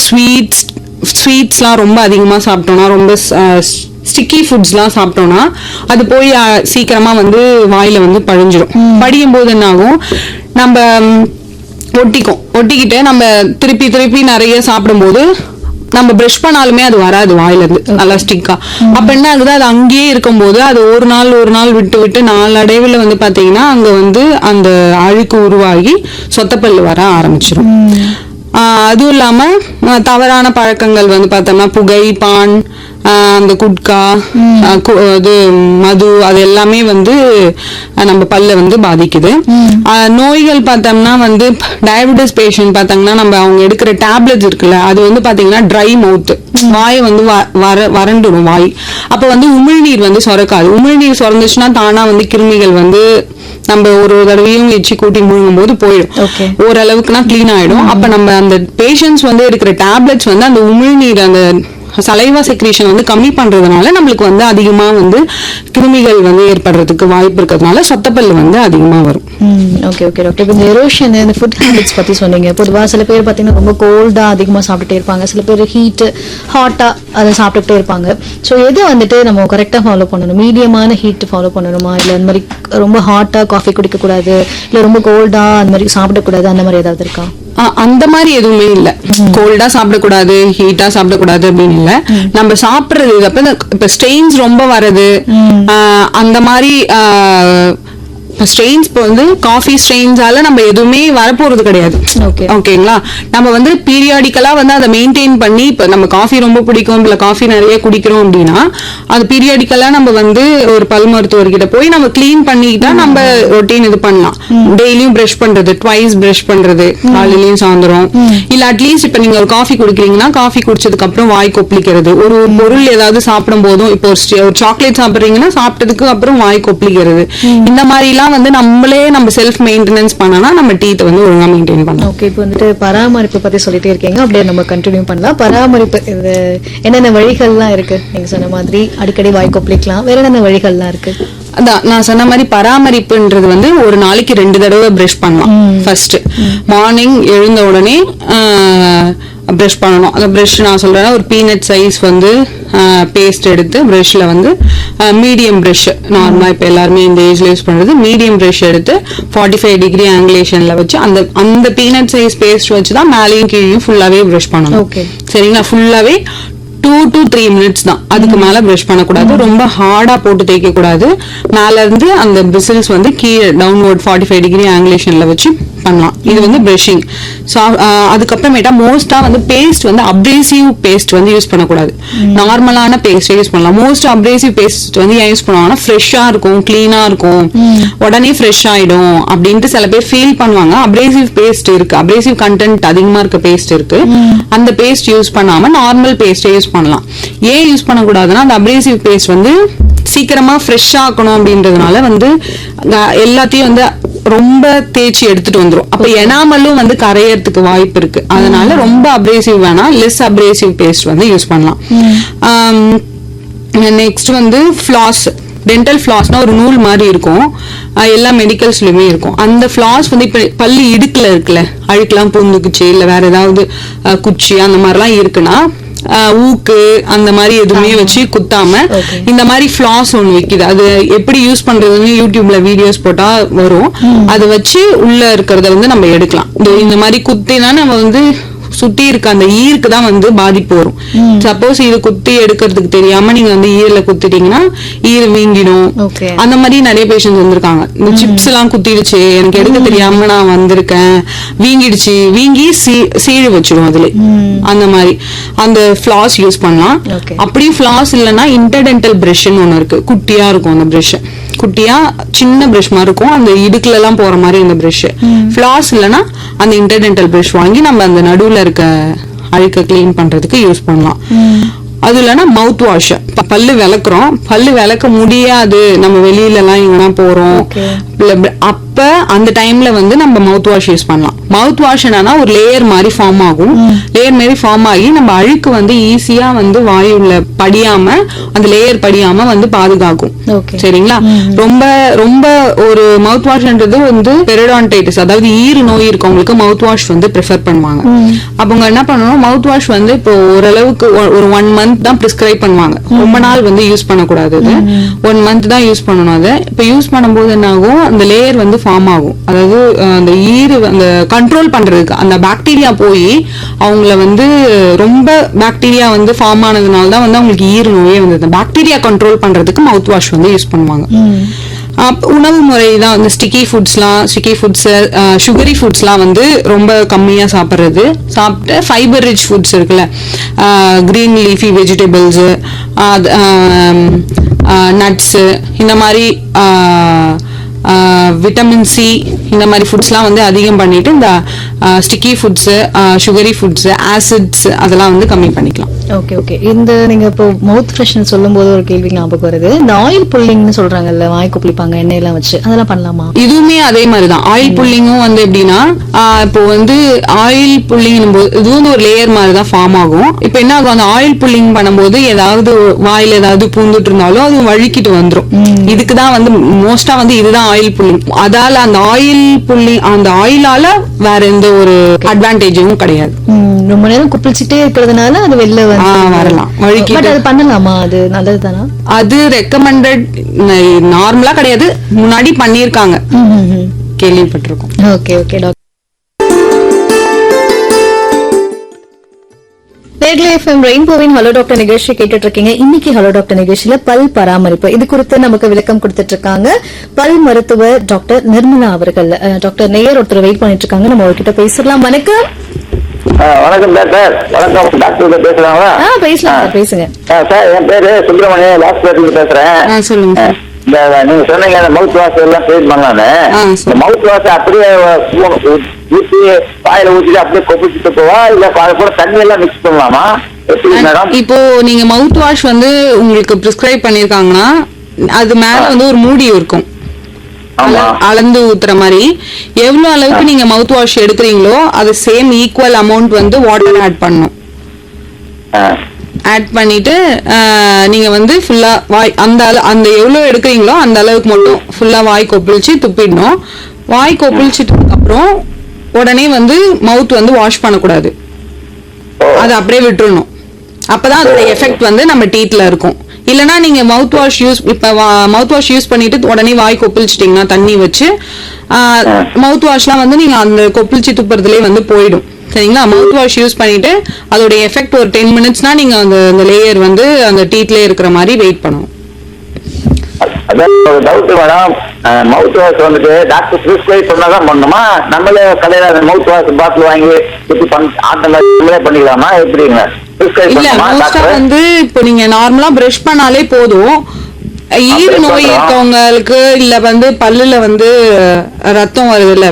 ஸ்வீட்ஸ்லாம் ரொம்ப அதிகமா சாப்பிட்டோம்னா, ரொம்ப ஸ்டிக்கி ஃபுட்ஸ்லாம் சாப்பிட்டோம்னா அது போய் சீக்கிரமா வந்து வாயில வந்து படிஞ்சிடும். படியும் போது என்ன ஆகும், நம்ம ஒட்டிக்கிட்டு நம்ம திருப்பி நிறைய சாப்பிடும்போது நம்ம பிரஷ் பண்ணாலுமே அது வராது வாயில இருந்து நல்லா ஸ்டிக்கா. அப்ப என்ன ஆகுது, அது அங்கேயே இருக்கும்போது அது ஒரு நாள் விட்டு நாளடைவுல வந்து பாத்தீங்கன்னா அங்க வந்து அந்த அழுக்கு உருவாகி சொத்தப்பல்லு வர ஆரம்பிச்சிடும். அதுவும் இல்லாம தவறான பழக்கங்கள் வந்து பார்த்தோம்னா புகை, பான், அந்த குட்கா, இது மது, அது எல்லாமே வந்து நம்ம பல்ல வந்து பாதிக்குது. நோய்கள் பார்த்தோம்னா வந்து டயபெட்டிஸ் பேஷண்ட் பார்த்தாங்கன்னா நம்ம அவங்க எடுக்கிற டேப்லெட்ஸ் இருக்குல்ல, அது வந்து பாத்தீங்கன்னா ட்ரை மவுத், வாய் வந்து வறண்டுடும் வாய். அப்ப வந்து உமிழ்நீர் வந்து சுரக்காது. உமிழ்நீர் சுரந்துச்சுன்னா தானா வந்து கிருமிகள் வந்து நம்ம ஒரு தடவையும் எச்சி கூட்டி முழுங்கும் போது போயிடும், ஓரளவுக்குனா கிளீன் ஆயிடும். அப்ப நம்ம அந்த பேஷண்ட்ஸ் வந்து எடுக்கிற டேப்லெட்ஸ் வந்து அந்த உமிழ்நீர், அந்த சலைவா செக்ரீஷன் வந்து கம்மி பண்றதுனால நம்மளுக்கு வந்து அதிகமா வந்து கிருமிகள் வந்து ஏற்படுறதுக்கு வாய்ப்பு இருக்கிறதுனால சொத்தப்பல்லு வந்து அதிகமா வரும். ஓகே டாக்டர், இப்போ இந்த எரோஷன், இந்த ஃபுட் ஹேபிட்ஸ் பத்தி சொன்னீங்க. பொதுவா சில பேர் பாத்தீங்கன்னா ரொம்ப கோல்டா அதிகமா சாப்பிட்டுட்டே இருப்பாங்க, சில பேர் ஹாட்டா அதை சாப்பிட்டுட்டே இருப்பாங்க. ஸோ எது வந்துட்டு நம்ம கரெக்டா ஃபாலோ பண்ணணும்? மீடியமான ஹீட் ஃபாலோ பண்ணணுமா, இல்ல அந்த மாதிரி ரொம்ப ஹாட்டா காஃபி குடிக்க கூடாது, இல்ல ரொம்ப கோல்டா அந்த மாதிரி சாப்பிடக்கூடாது, அந்த மாதிரி ஏதாவது இருக்கா? அந்த மாதிரி எதுவுமே இல்ல. கோல்டா சாப்பிடக்கூடாது, ஹீட்டா சாப்பிடக்கூடாது அப்படின்னு இல்ல. நம்ம சாப்பிடுறது இப்ப ஸ்ட்ரெயின்ஸ் ரொம்ப வருது, அந்த மாதிரி ஸ்ட்ரெயின்ஸ் வந்து காஃபி ஸ்ட்ரெயின்ஸால நம்ம எதுவுமே வரப்போறது கிடையாது. ஓகேங்களா? நம்ம வந்து பீரியாடிக்கலா வந்து அதை மெயின்டைன் பண்ணி, இப்ப நம்ம காஃபி ரொம்ப பிடிக்கும், இல்ல காஃபி நிறைய குடிக்கிறோம் அப்படின்னா அது பீரியாடிக்கலா நம்ம வந்து ஒரு பல் மருத்துவர்கிட்ட போய் நம்ம கிளீன் பண்ணிக்கிட்டா நம்ம ரொட்டீன் இது பண்ணலாம். டெய்லியும் பிரஷ் பண்றது, ட்வைஸ் பிரஷ் பண்றது, காலையிலயும் சாயந்தரம். இல்ல அட்லீஸ்ட் இப்ப நீங்க ஒரு காஃபி குடிக்கிறீங்கன்னா காஃபி குடிச்சதுக்கு அப்புறம் வாய் கொப்பளிக்கிறது. ஒரு பொருள் ஏதாவது சாப்பிடும் போதும், இப்போ ஒரு சாக்லேட் சாப்பிடுறீங்கன்னா சாப்பிட்டதுக்கு அப்புறம் வாய் கொப்பளிக்கிறது. இந்த மாதிரி எல்லாம் வந்து நம்மளே நம்ம செல்ஃப் மெயின்டெனன்ஸ் பண்ணனா நம்ம டீத் வந்து ஒழுங்கா மெயின்டைன் பண்ணலாம். ஓகே, இப்போ வந்துட்டு பராமரிப்பு பத்தி சொல்லிட்டே இருக்கீங்க, அப்படியே நம்ம கண்டினியூ பண்ணலாம். பராமரிப்பு இது என்னென்ன வழிகள்லாம் இருக்கு? நீங்க சொன்ன மாதிரி அடிக்கடி வாய் கொப்பளிக்கலாம், வேற என்னென்ன வழிகள்லாம் இருக்கு? அதான் நான் சொன்ன மாதிரி பராமரிப்புன்றது வந்து ஒரு நாளைக்கு 2 தடவை பிரஷ் பண்ணலாம். ஃபர்ஸ்ட் மார்னிங் எழுந்த உடனே பிரஷ் பண்ணணும். அந்த பிரஷ் நான் சொல்றேன்னா ஒரு பீனட் சைஸ் வந்து பேஸ்ட் எடுத்து பிரஷ்ல வந்து மீடியம் பிரஷ், நார்மலா இப்ப எல்லாருமே இந்த ஏஜ்ல யூஸ் பண்றது மீடியம் பிரஷ் எடுத்து 45 டிகிரி ஆங்குலேஷன்ல வச்சு அந்த பீனட் சைஸ் பேஸ்ட் வச்சுதான் மேலேயும் கீழேயும் ஃபுல்லாவே பிரஷ் பண்ணணும். சரிங்களா? ஃபுல்லாவே 2 to 3 minutes தான், அதுக்கு மேல பிரஷ் பண்ணக்கூடாது. ரொம்ப ஹார்டா போட்டு தேய்க்க கூடாது. மேல இருந்து அந்த பிசில்ஸ் வந்து கீழே டவுன்வர்ட் 45 டிகிரி ஆங்குலேஷன்ல வச்சு பண்ணலாம். இது வந்து பிரஷிங். அதுக்கப்புறமேட்டா மோஸ்டா வந்து பேஸ்ட் வந்து அப்ரேசிவ் பேஸ்ட் வந்து யூஸ் பண்ணக்கூடாது. நார்மலான பேஸ்ட் யூஸ் பண்ணலாம். மோஸ்ட் அப்ரேசிவ் பேஸ்ட் வந்து ஏன் யூஸ் பண்ணுவாங்கன்னா ஃப்ரெஷ்ஷா இருக்கும், கிளீனா இருக்கும், உடனே ஃப்ரெஷ் ஆயிடும் அப்படின்ட்டு சில பேர் ஃபீல் பண்ணுவாங்க. அப்ரேசிவ் பேஸ்ட் இருக்கு, அப்ரேசிவ் கண்டென்ட் அதிகமா இருக்க பேஸ்ட் இருக்கு. அந்த பேஸ்ட் யூஸ் பண்ணாம நார்மல் பேஸ்ட் யூஸ் பண்ணலாம். ஏன் யூஸ் பண்ணக்கூடாதுன்னா அந்த அப்ரேசிவ் பேஸ்ட் வந்து சீக்கிரமா ஃப்ரெஷ் ஆக்கணும் அப்படின்றதுனால வந்து எல்லாத்தையும் வந்து ரொம்ப தேய்ச்சி எடுத்துட்டு வந்துரும். அப்ப எனாமலும் வந்து கரையறதுக்கு வாய்ப்பு இருக்கு. அதனால ரொம்ப அப்ரேசிவ் வேணாம், லெஸ் அப்ரேசிவ் பேஸ்ட் வந்து யூஸ் பண்ணலாம். நெக்ஸ்ட் வந்து ஃபிளாஸ், டென்டல் ஃபிளாஸ்னா ஒரு நூல் மாதிரி இருக்கும், எல்லா மெடிக்கல்ஸ்லயுமே இருக்கும். அந்த ஃபிளாஸ் வந்து இப்ப பல்லு இடுக்குல இருக்குல்ல, அழுக்கெல்லாம் பூந்துக்குச்சு இல்ல வேற ஏதாவது குச்சி அந்த மாதிரிலாம் இருக்குன்னா ஊக்கு அந்த மாதிரி எதுவுமே வச்சு குத்தாம இந்த மாதிரி ஃபிளாஸ் ஒண்ணு வைக்குது. அது எப்படி யூஸ் பண்றதுன்னு யூடியூப்ல வீடியோஸ் போட்டா வரும். அதை வச்சு உள்ள இருக்கிறத வந்து நம்ம எடுக்கலாம். இந்த மாதிரி குத்தினா நம்ம வந்து சுத்தி இருக்க அந்த ஈருக்கு தான் வந்து பாதிப்பு வரும். சப்போஸ் இது குத்தி எடுக்கிறதுக்கு தெரியாம நீங்க வந்து ஈரல குத்திட்டீங்கன்னா ஈர் வீங்கிடும். அந்த மாதிரி நிறைய பேஷண்ட் வந்திருக்காங்க. இந்த சிப்ஸ் எல்லாம் குத்திடுச்சு, எனக்கு எடுக்க தெரியாம நான் வந்திருக்கேன், வீங்கிடுச்சு, வீங்கி சீழ் வச்சிடும் அதுல. அந்த மாதிரி அந்த ஃபிளாஸ் யூஸ் பண்ணலாம். அப்படியும் ஃபிளாஸ் இல்லைன்னா இன்டர்டென்டல் பிரஷ்ன்னு ஒண்ணு இருக்கு, குட்டியா இருக்கும். அந்த பிரஷ் குட்டியா சின்ன பிரஷ் மாதிரி இருக்கும், அந்த இடுக்குல எல்லாம் போற மாதிரி இந்த பிரஷ். ஃபிளாஸ் இல்லைன்னா அந்த இன்டர்டென்டல் பிரஷ் வாங்கி நம்ம அந்த நடுவுல இருக்க அழுக்க கிளீன் பண்றதுக்கு யூஸ் பண்ணலாம். அது இல்லைன்னா மவுத் வாஷ், பல்லு விளக்குறோம், பல்லு விளக்க முடியாது, நம்ம வெளியில எல்லாம் எங்கன்னா போறோம், அப்ப அந்த டைம்ல வந்து நம்ம மவுத் வாஷ் யூஸ் பண்ணலாம். மவுத் வாஷ் என்னன்னா ஒரு லேயர் மாதிரி ஃபார்ம் ஆகும். லேயர் மாதிரி ஃபார்ம் ஆகி நம்ம அழுக்கு வந்து ஈஸியா வந்து வாயுல படியாம, அந்த லேயர் படியாம வந்து பாதுகாக்கும். சரிங்களா? ரொம்ப ரொம்ப ஒரு மவுத் வாஷ்ன்றது வந்து பெரிடான்டைட்டிஸ், அதாவது ஈறு நோய் இருக்கவங்களுக்கு மவுத் வாஷ் வந்து ப்ரிஃபர் பண்ணுவாங்க. அவங்க என்ன பண்ணணும், மவுத் வாஷ் வந்து இப்போ ஓரளவுக்கு ஒரு 1 month தான் பிரிஸ்கிரைப் பண்ணுவாங்க. ரொம்ப நாள் வந்து யூஸ் பண்ணக்கூடாது. 1 month தான் யூஸ் பண்ணணும். அதை இப்ப யூஸ் பண்ணும்போது என்ன ஆகும், அந்த லேயர் வந்து ஃபார்ம் ஆகும். அதாவது அந்த ஈறு அந்த கண்ட்ரோல் பண்றதுக்கு அந்த பாக்டீரியா போய் அவங்கள வந்து ரொம்ப பாக்டீரியா வந்து ஃபார்ம் ஆனதுனால தான் வந்து அவங்களுக்கு ஈறு நோயே வந்தது. பாக்டீரியா கண்ட்ரோல் பண்றதுக்கு மவுத் வாஷ் வந்து யூஸ் பண்ணுவாங்க. உணவு முறை தான் வந்து ஸ்டிக்கி ஃபுட்ஸ், சுகரி ஃபுட்ஸ்லாம் வந்து ரொம்ப கம்மியா சாப்பிட்றது. சாப்பிட்டு ஃபைபர் ரிச் ஃபுட்ஸ் இருக்குல்ல, கிரீன் லீஃபி வெஜிடபிள்ஸ், நட்ஸ், இந்த மாதிரி விட்டமின் சி, இந்த மாதிரி ஃபுட்ஸ்லாம் வந்து அதிகம் பண்ணிட்டு இந்த sticky foods, sugary foods, acids அதெல்லாம் வந்து கம்மி பண்ணிக்கலாம். Okay okay. இந்த நீங்க இப்போ மவுத் ஃப்ரெஷ்னர் சொல்லும் போது ஒரு கேள்வி ஞாபகம் வருது. இந்த ஆயில் புல்லிங்னு சொல்றாங்கல்ல, வாய் குப்பிப்பாங்க எண்ணெயெல்லாம் வச்சு, அதெல்லாம் பண்ணலாமா? இதுவுமே அதே மாதிரிதான். ஆயில் புல்லிங்கும் வந்து எப்படின்னா, இப்போ வந்து ஆயில் புல்லிங் போது இது வந்து ஒரு லேயர் மாதிரி தான் ஃபார்ம் ஆகும். இப்போ என்ன ஆகும், அந்த ஆயில் புல்லிங் பண்ணும்போது ஏதாவது வாயில ஏதாவது பூந்துட்டு இருந்தாலும் அது வழுக்கிட்டு வந்துடும். இதுக்குதான் வந்து மோஸ்டா வந்து இதுதான் ஆயில் புல்லிங். அதால அந்த ஆயில் புல்லிங், அந்த ஆயிலால வேற எந்த ஒரு அட்வான்டேஜும் கிடையாது. ரொம்ப நேரம் குப்பிச்சிட்டே இருக்கிறதுனால அது வெளில வரலாம், வழுக்கிட்டு. அது பண்ணலாமா? அது நல்லது தானா? அது ரெக்கமெண்டட் நார்மலா கிடையாது, முன்னாடி பண்ணிருக்காங்க, கேள்விப்பட்டிருக்கோம். Okay okay doctor. FM ரெயின்போவின் ஹலோ டாக்டர் நிகழ்ச்சி கேட்டுட்டு இருக்கீங்க. இன்னைக்கு ஹலோ டாக்டர் நிகழ்ச்சியில பல் பராமரிப்பு இது குறித்து நமக்கு விளக்கம் கொடுத்துட்டு இருக்காங்க பல் மருத்துவர் டாக்டர் நிர்மலா அவர்கள். டாக்டர் நேயர் ஒருத்தர் வெயிட் பண்ணிட்டு இருக்காங்க, நம்ம அவர்கிட்ட பேசலாம். வணக்கம். வணக்கம் டாக்டர். வணக்கம் டாக்டர், பேசுறாங்களா? பேசலாம், பேசுங்க சார். என் பேரு சுப்பிரமணியன், லாஸ்ட் பேசுறேன். சொல்லுங்க. நீங்க சொன்னீங்க மவுத் வாஷ் எல்லாம் கிளீன் பண்ணலான்னு. மவுத் வாஷ் அப்படியே ஊற்றி வாயில ஊற்றிட்டு அப்படியே கொப்பிச்சுட்டு போவா, இல்ல கூட தண்ணி எல்லாம் மிக்ஸ் பண்ணலாமா? இப்போ நீங்க மவுத் வாஷ் வந்து உங்களுக்கு பிரிஸ்கிரைப் பண்ணிருக்காங்கன்னா அது மேல வந்து ஒரு மூடி இருக்கும், அளந்து ஊத்துற மாதிரி. எவ்வளவு அளவுக்கு நீங்க மவுத் வாஷ் எடுக்கிறீங்களோ அது சேம் ஈக்குவல் அமௌண்ட் வந்து வாட்டர் ஆட் பண்ணணும். ஆட் பண்ணிட்டு நீங்க வந்து ஃபுல்லா வாய் அந்த எவ்வளவு எடுக்கிறீங்களோ அந்த அளவுக்கு மட்டும் ஃபுல்லா வாய் கொப்பளிச்சு துப்பிடணும். வாய் கொப்பளிச்சிட்டதுக்கு அப்புறம் உடனே வந்து மவுத் வந்து வாஷ் பண்ணக்கூடாது, அது அப்படியே விட்டுறணும். அப்பதான் அதோட எஃபெக்ட் வந்து நம்ம டீத்ல இருக்கும். இல்லனா நீங்க மவுத் வாஷ் யூஸ் பண்ணிட்டு உடனே வாய் கொப்பளிச்சிட்டீங்கன்னா தண்ணி வச்சு, மவுத் வாஷ்லாம் வந்து நீங்க அந்த கொப்பளிச்சு துப்புறதுலயே வந்து போயிடும். சரிங்களா? மவுத் வாஷ் யூஸ் பண்ணிட்டு அதோட எஃபெக்ட் ஒரு 10 minutesனா நீங்க அந்த லேயர் வந்து அந்த டீத்ல இருக்கிற மாதிரி வெயிட் பண்ணணும். அதான் ஒரு டவுட் மேடம். மவுத் வாஷ் வந்துட்டு டாக்டர் பிரிஸ்கிரைப் பண்ணாதான் பண்ணணுமா, நம்மளே கடையில மவுத் வாஷ் பாட்டில் வாங்கி நம்மளே பண்ணிக்கலாமா, எப்படிங்க? இல்ல, மோஸ்டா வந்து இப்போ நீங்க நார்மலா பிரஷ் பண்ணாலே போதும். ஈறு நோய் இருக்கவங்களுக்கு இல்ல வந்து பல்லுல வந்து ரத்தம் வருது இல்ல,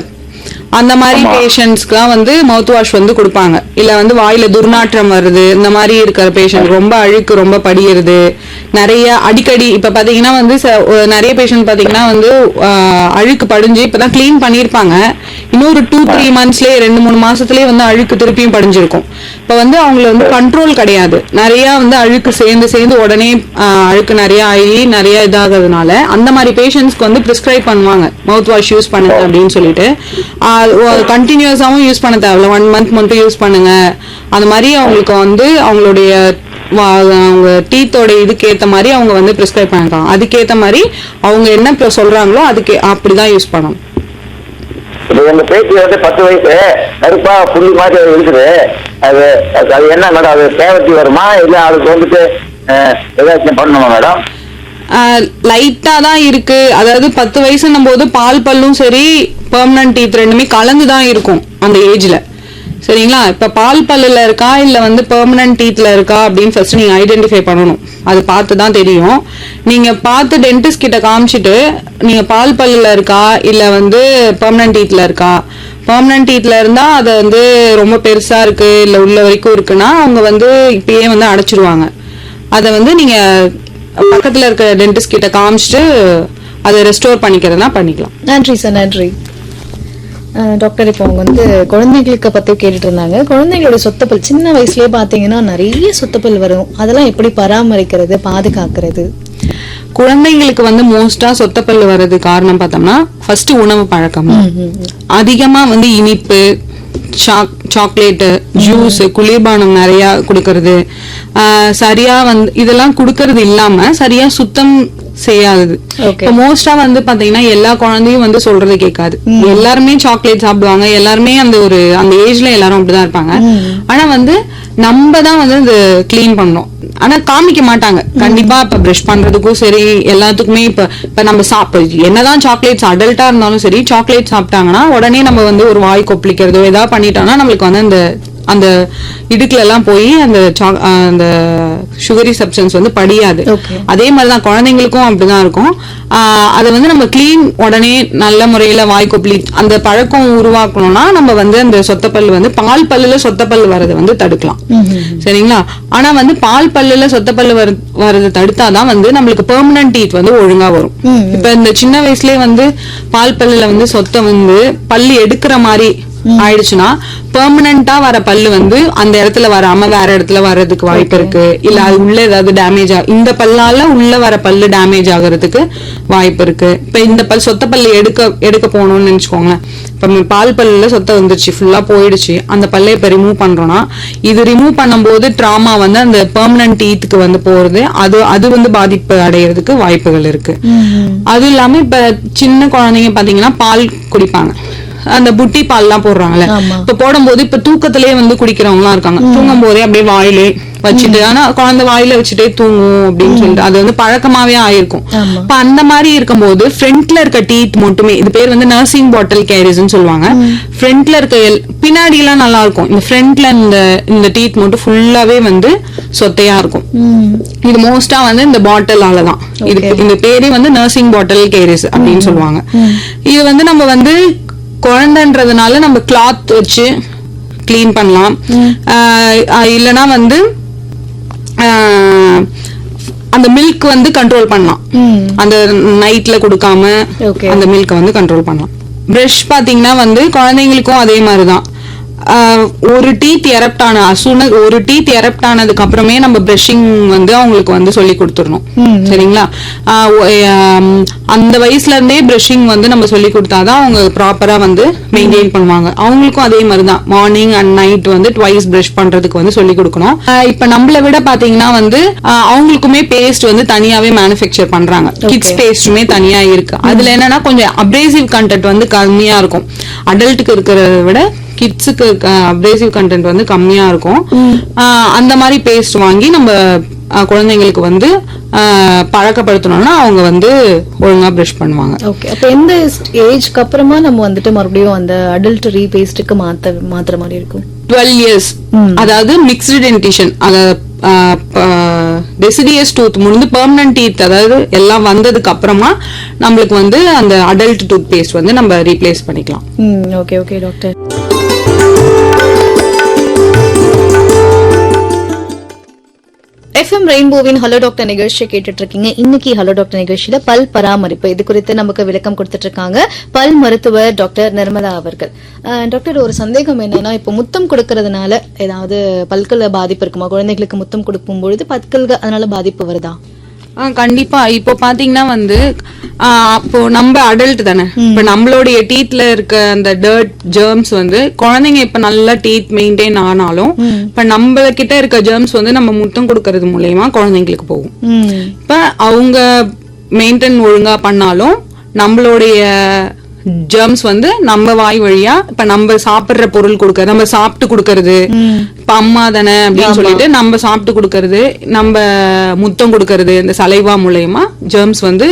அந்த மாதிரி பேஷண்ட்ஸ்க்குலாம் வந்து மவுத் வாஷ் வந்து கொடுப்பாங்க. இல்ல வந்து வாயில துர்நாற்றம் வருது, இந்த மாதிரி இருக்கிற பேஷண்ட், ரொம்ப அழுக்கு ரொம்ப படிக்கிறது, நிறைய அடிக்கடி இப்ப பாத்தீங்கன்னா வந்து நிறைய பேஷண்ட் பாத்தீங்கன்னா வந்து அழுக்கு படிஞ்சு இப்பதான் கிளீன் பண்ணிருப்பாங்க, இன்னொரு 2-3 monthsலயே 2-3 மாசத்துலயே வந்து அழுக்கு திருப்பியும் படிஞ்சிருக்கும். இப்ப வந்து அவங்களுக்கு வந்து கண்ட்ரோல் கிடையாது, நிறைய வந்து அழுக்கு சேர்ந்து உடனே அழுக்கு நிறைய ஆகி நிறைய இதாகிறதுனால அந்த மாதிரி பேஷண்ட்ஸ்க்கு வந்து பிரிஸ்கிரைப் பண்ணுவாங்க மவுத் வாஷ் யூஸ் பண்ணுங்க அப்படின்னு சொல்லிட்டு. கண்டினியூஸாவும் யூஸ் பண்ண தேவையில்ல, 1 month மட்டும் யூஸ் பண்ணுங்க. அந்த மாதிரி அவங்களுக்கு வந்து அவங்களுடைய அவங்க டீத்தோட இதுக்கு ஏத்த மாதிரி அவங்க வந்து பிரிஸ்கிரைப் பண்ணிருக்காங்க. அதுக்கேத்த மாதிரி அவங்க என்ன சொல்றாங்களோ அதுக்கு அப்படிதான் யூஸ் பண்ணணும். இப்ப எங்க பேத்தி வந்து 10 வயசு, கருப்பா புள்ளி மாதிரி இருக்குது. அது அது என்ன மேடம், அது தேவத்தி வருமா இல்ல அதுக்கு வந்துட்டு ஏதாச்சும் பண்ணணுமா மேடம்? லைட்டா தான் இருக்கு. அதாவது 10 வயசுன்னும் போது பால் பல்லும் சரி பெர்மனன்ட் டீத் ரெண்டுமே கலந்துதான் இருக்கும் அந்த ஏஜ்ல. சரிங்களா? இப்ப பால் பல்லுல இருக்கா இல்ல வந்து பெர்மனன்ட் டீத்ல இருக்கா அப்படின்னு ஃபர்ஸ்ட் நீங்க ஐடென்டிஃபை பண்ணணும். அது பார்த்து தான் தெரியும். நீங்க பார்த்து டென்டிஸ்ட் கிட்ட காமிச்சிட்டு நீங்க பால் பல்லுல இருக்கா இல்ல வந்து பெர்மனன்ட் டீத்ல இருக்கா, பெர்மனன்ட் டீத்ல இருந்தா அது வந்து ரொம்ப பெருசா இருக்கு இல்ல உள்ள வரைக்கும் இருக்குன்னா அவங்க வந்து இப்பயே வந்து அடைச்சிருவாங்க. அதை வந்து நீங்க பக்கத்துல இருக்க டென்டிஸ்ட் கிட்ட காமிச்சிட்டு அதை ரெஸ்டோர் பண்ணிக்கிறதுனா பண்ணிக்கலாம். நன்றி சார், நன்றி. டாக்டர், இப்போ அவங்க வந்து குழந்தைகளுக்கு பத்தி கேட்டுட்டு இருந்தாங்க. குழந்தைங்களோட சொத்தப்பல் சின்ன வயசுலயே பாத்தீங்கன்னா நிறைய சொத்தப்பல் வரும். அதெல்லாம் எப்படி பராமரிக்கிறது, பாதுகாக்கிறது? குழந்தைங்களுக்கு வந்து மோஸ்டா சொத்தப்பல் வர்றது காரணம் பார்த்தோம்னா ஃபர்ஸ்ட் உணவு பழக்கம். அதிகமா வந்து இனிப்பு, சாக்லேட்டு, ஜூஸ், குளிர்பானம் நிறைய கொடுக்கறது, சரியா வந்து இதெல்லாம் கொடுக்கறது இல்லாம சரியா சுத்தம் செய்யாதது. இப்ப மோஸ்டா வந்து பாத்தீங்கன்னா எல்லா குழந்தையும் வந்து சொல்றது கேட்காது. எல்லாருமே சாக்லேட் சாப்பிடுவாங்க, எல்லாருமே அந்த ஏஜ்ல எல்லாரும் அப்படிதான் இருப்பாங்க. ஆனா வந்து நம்ம தான் வந்து அது கிளீன் பண்ணோம். ஆனா காமிக்க மாட்டாங்க. கண்டிப்பா இப்ப பிரஷ் பண்றதுக்கும் சரி எல்லாத்துக்குமே இப்ப நம்ம என்னதான் சாக்லேட்ஸ் அடல்ட்டா இருந்தாலும் சரி சாக்லேட் சாப்பிட்டாங்கன்னா உடனே நம்ம வந்து ஒரு வாய் கொப்பளிக்கிறதோ ஏதாவது பண்ணிட்டோம்னா நம்மளுக்கு வந்து அந்த இடுக்குல எல்லாம் போய் அந்த சுகரி சப்ஸ்டன்ஸ் வந்து படியாது. அதே மாதிரிதான் குழந்தைங்களுக்கும் அப்படிதான் இருக்கும். அதை வந்து நம்ம கிளீன் உடனே நல்ல முறையில வாய் கொப்பளி அந்த பழக்கம் உருவாக்கணும்னா நம்ம வந்து அந்த சொத்தப்பல் வந்து பால் பல்லுல சொத்தப்பல் வர்றதை வந்து தடுக்கலாம். சரிங்களா? ஆனா வந்து பால் பல்லுல சொத்தப்பல் வர்றதை தடுத்தாதான் வந்து நம்மளுக்கு பெர்மனன்ட் டீத் வந்து ஒழுங்கா வரும். இப்ப இந்த சின்ன வயசுலயே வந்து பால் பல்லுல வந்து சொத்தை வந்து பல்லு எடுக்கிற மாதிரி ஆயிடுச்சுன்னா பெர்மனண்டா வர பல்லு வந்து அந்த இடத்துல வராம வேற இடத்துல வர்றதுக்கு வாய்ப்பு இருக்கு. இல்ல அது உள்ள ஏதாவது டேமேஜ் இந்த பல்லால உள்ள வர பல்லு டேமேஜ் ஆகுறதுக்கு வாய்ப்பு இருக்கு. இப்ப இந்த சொத்த பல்லு எடுக்க போகணும்னு நினைச்சுக்கோங்களேன். இப்ப பால் பல்லுல சொத்தை வந்துருச்சு, ஃபுல்லா போயிடுச்சு, அந்த பல்லை இப்ப ரிமூவ் பண்றோம்னா இது ரிமூவ் பண்ணும்போது டிராமா வந்து அந்த பெர்மனன்ட் டீத்துக்கு வந்து போறது, அது வந்து பாதிப்பு அடைகிறதுக்கு வாய்ப்புகள் இருக்கு. அது இல்லாம இப்ப சின்ன குழந்தைங்க பாத்தீங்கன்னா பால் குடிப்பாங்க, அந்த புட்டி பால் எல்லாம் போடுறாங்கல்ல, இப்ப போடும்போது இப்ப தூக்கத்திலேயே வந்து குடிக்கிறவங்க எல்லாம் இருக்காங்க. தூங்கும் போதே அப்படியே வாயிலே வச்சுட்டு, ஆனா குழந்தை வாயில வச்சுட்டே தூங்கும் அப்படின்னு சொல்லிட்டு அது வந்து பழக்கமாவே ஆயிருக்கும். இப்ப அந்த மாதிரி இருக்கும்போது ஃப்ரண்ட்ல இருக்க டீத் மட்டுமே, இது பேர் வந்து நர்சிங் பாட்டில் கேரிஸ்ன்னு சொல்லுவாங்க. ஃப்ரண்ட்ல இருக்க பின்னாடி எல்லாம் நல்லா இருக்கும், இந்த ஃப்ரண்ட்ல இந்த டீத் மட்டும் ஃபுல்லாவே வந்து சொத்தையா இருக்கும். இது மோஸ்டா வந்து இந்த பாட்டிலாலதான். இந்த பேரே வந்து நர்சிங் பாட்டில் கேரிஸ் அப்படின்னு சொல்லுவாங்க. இது வந்து நம்ம வந்து குழந்தைன்றதுனால நம்ம கிளாத் வச்சு கிளீன் பண்ணலாம். இல்லனா வந்து அந்த மில்க் வந்து கண்ட்ரோல் பண்ணலாம். அந்த நைட்ல கொடுக்காம அந்த மில்க் வந்து கண்ட்ரோல் பண்ணலாம். பிரஷ் பாத்தீங்கன்னா வந்து குழந்தைங்களுக்கும் அதே மாதிரிதான். ஒரு டீத் எரப்ட் ஆனதுக்கு அப்புறமே நம்ம பிரஷிங் வந்து அவங்களுக்கு வந்து சொல்லி கொடுத்துடணும். சரிங்களா? அந்த வயசுல இருந்தே பிரஷிங் வந்து நம்ம சொல்லி கொடுத்தாதான் அவங்க ப்ராப்பரா வந்து மெயின்டைன் பண்ணுவாங்க. அவங்களுக்கும் அதே மாதிரிதான் மார்னிங் அண்ட் நைட் வந்து ட்வைஸ் பிரஷ் பண்றதுக்கு வந்து சொல்லி கொடுக்கணும். இப்ப நம்மள விட பாத்தீங்கன்னா வந்து அவங்களுக்குமே பேஸ்ட் வந்து தனியாவே மேனுஃபேக்சர் பண்றாங்க. கிட்ஸ் பேஸ்டுமே தனியா இருக்கு. அதுல என்னன்னா கொஞ்சம் அப்ரேசிவ் கண்டென்ட் வந்து கம்மியா இருக்கும். அடல்ட்டுக்கு இருக்கிறத விட கிட்ஸுக்கு அப்ரேசிவ் கண்டென்ட் வந்து கம்மியா இருக்கும். அந்த மாதிரி பேஸ்ட் வாங்கி நம்ம குழந்தைங்களுக்கு வந்து பழக்கப்படுத்தணும்னா அவங்க வந்து ஒழுங்கா பிரஷ் பண்ணுவாங்க. ஓகே, அப்ப எந்த ஏஜ்க்கு அப்புறமா நம்ம வந்துட்டு மறுபடியும் அந்த அடல்ட் ரீபேஸ்டுக்கு மாத்திர மாதிரி இருக்கும்? 12 years. அதாவது மிக்ஸ்டு டென்டிஷன், டெசிடியஸ் டூத் முடிந்து பெர்மனன்ட் டீத் அதாவது எல்லாம் வந்ததுக்கு அப்புறமா நம்மளுக்கு வந்து அந்த அடல்ட் டூத் பேஸ்ட் வந்து நம்ம ரீப்ளேஸ் பண்ணிக்கலாம். Okay okay doctor. FM ரெயின்போவின் ஹலோ டாக்டர் நிகழ்ச்சியை கேட்டுட்டு இருக்கீங்க. இன்னைக்கு ஹலோ டாக்டர் நிகழ்ச்சியில பல் பராமரிப்பு இது குறித்து நமக்கு விளக்கம் கொடுத்துட்டு இருக்காங்க பல் மருத்துவர் டாக்டர் நிர்மலா அவர்கள். டாக்டர், ஒரு சந்தேகம் என்னன்னா, இப்போ முத்தம் கொடுக்கறதுனால ஏதாவது பல்கள்ல பாதிப்பு இருக்குமா? குழந்தைகளுக்கு முத்தம் கொடுக்கும் பொழுது பற்களுக்கு அதனால பாதிப்பு வருதா? கண்டிப்பா. இப்போ பாத்தீங்கன்னா வந்து அப்போ நம்ம அடல்ட் தானே, இப்ப நம்மளுடைய டீத்ல இருக்க அந்த டர்ட் ஜெர்ம்ஸ் வந்து குழந்தைங்க இப்ப நல்லா டீத் மெயின்டைன் ஆனாலும் இப்ப நம்ம கிட்ட இருக்க ஜெர்ம்ஸ் வந்து நம்ம முத்தம் கொடுக்கறது மூலமா குழந்தைங்களுக்கு போகும். இப்ப அவங்க மெயின்டைன் ஒழுங்கா பண்ணாலும் நம்மளுடைய ஜெர்ம்ஸ் வந்து நம்ம வாய் வழியா இப்ப நம்ம சாப்பிடுற பொருள் கொடுக்கறது, நம்ம சாப்பிட்டு கொடுக்கறது, இப்ப அம்மா தானே அப்படின்னு சொல்லிட்டு நம்ம சாப்பிட்டு கொடுக்கறது, நம்ம முத்தம் கொடுக்கறது, இந்த சலைவா மூலயமா ஜெர்ம்ஸ் வந்து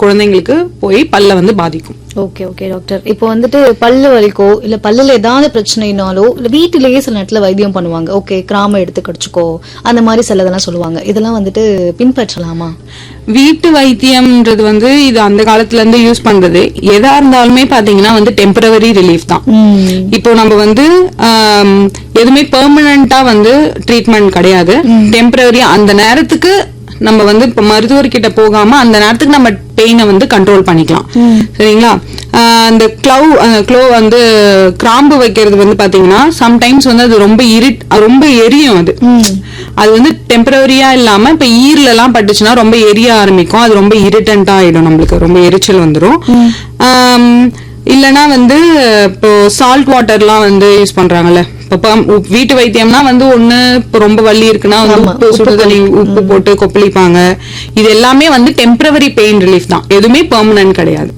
குழந்தைங்களுக்கு போய் பல்ல வந்து பாதிக்கும். ஓகே ஓகே டாக்டர், இப்போ வந்துட்டு பல்லு வலிக்கோ இல்ல பல்லுல ஏதாவது பிரச்சனைனாலோ இல்ல வீட்டிலேயே சில நேரத்துல வைத்தியம் பண்ணுவாங்க. ஓகே, கிராம எடுத்து கடிச்சுக்கோ அந்த மாதிரி சிலதெல்லாம் சொல்லுவாங்க. இதெல்லாம் வந்துட்டு பின்பற்றலாமா? வீட்டு வைத்தியம்ன்றது வந்து இது அந்த காலத்துல இருந்து யூஸ் பண்றது எதா இருந்தாலுமே பாத்தீங்கன்னா வந்து டெம்பரவரி ரிலீஃப் தான். இப்போ நம்ம வந்து எதுவுமே பெர்மனண்டா வந்து ட்ரீட்மெண்ட் கிடையாது. டெம்பரவரி அந்த நேரத்துக்கு நம்ம வந்து இப்ப மருத்துவர்கிட்ட போகாம அந்த நேரத்துக்கு நம்ம பெயினை வந்து கண்ட்ரோல் பண்ணிக்கலாம். சரிங்களா? அந்த க்ளோ வந்து கிராம்பு வைக்கிறது வந்து பாத்தீங்கன்னா சம்டைம்ஸ் வந்து அது ரொம்ப எரியும். அது வந்து டெம்பரரியா இல்லாம இப்ப ஈர்ல எல்லாம் பட்டுச்சுன்னா ரொம்ப எரிய ஆரம்பிக்கும். அது ரொம்ப இரிட்டன்டா ஆயிடும், நம்மளுக்கு ரொம்ப எரிச்சல் வந்துடும். இல்லனா வந்து இப்போ சால்ட் வாட்டர்லாம் வந்து யூஸ் பண்றாங்கல்ல. இப்ப வீட்டு வைத்தியம்னா வந்து ஒண்ணு இப்ப ரொம்ப வலி இருக்குன்னா வந்து உப்பு சுடுதண்ணி உப்பு போட்டு கொப்பளிப்பாங்க. இது எல்லாமே வந்து டெம்பரவரி பெயின் ரிலீஃப் தான், எதுவுமே பெர்மனன்ட் கிடையாது.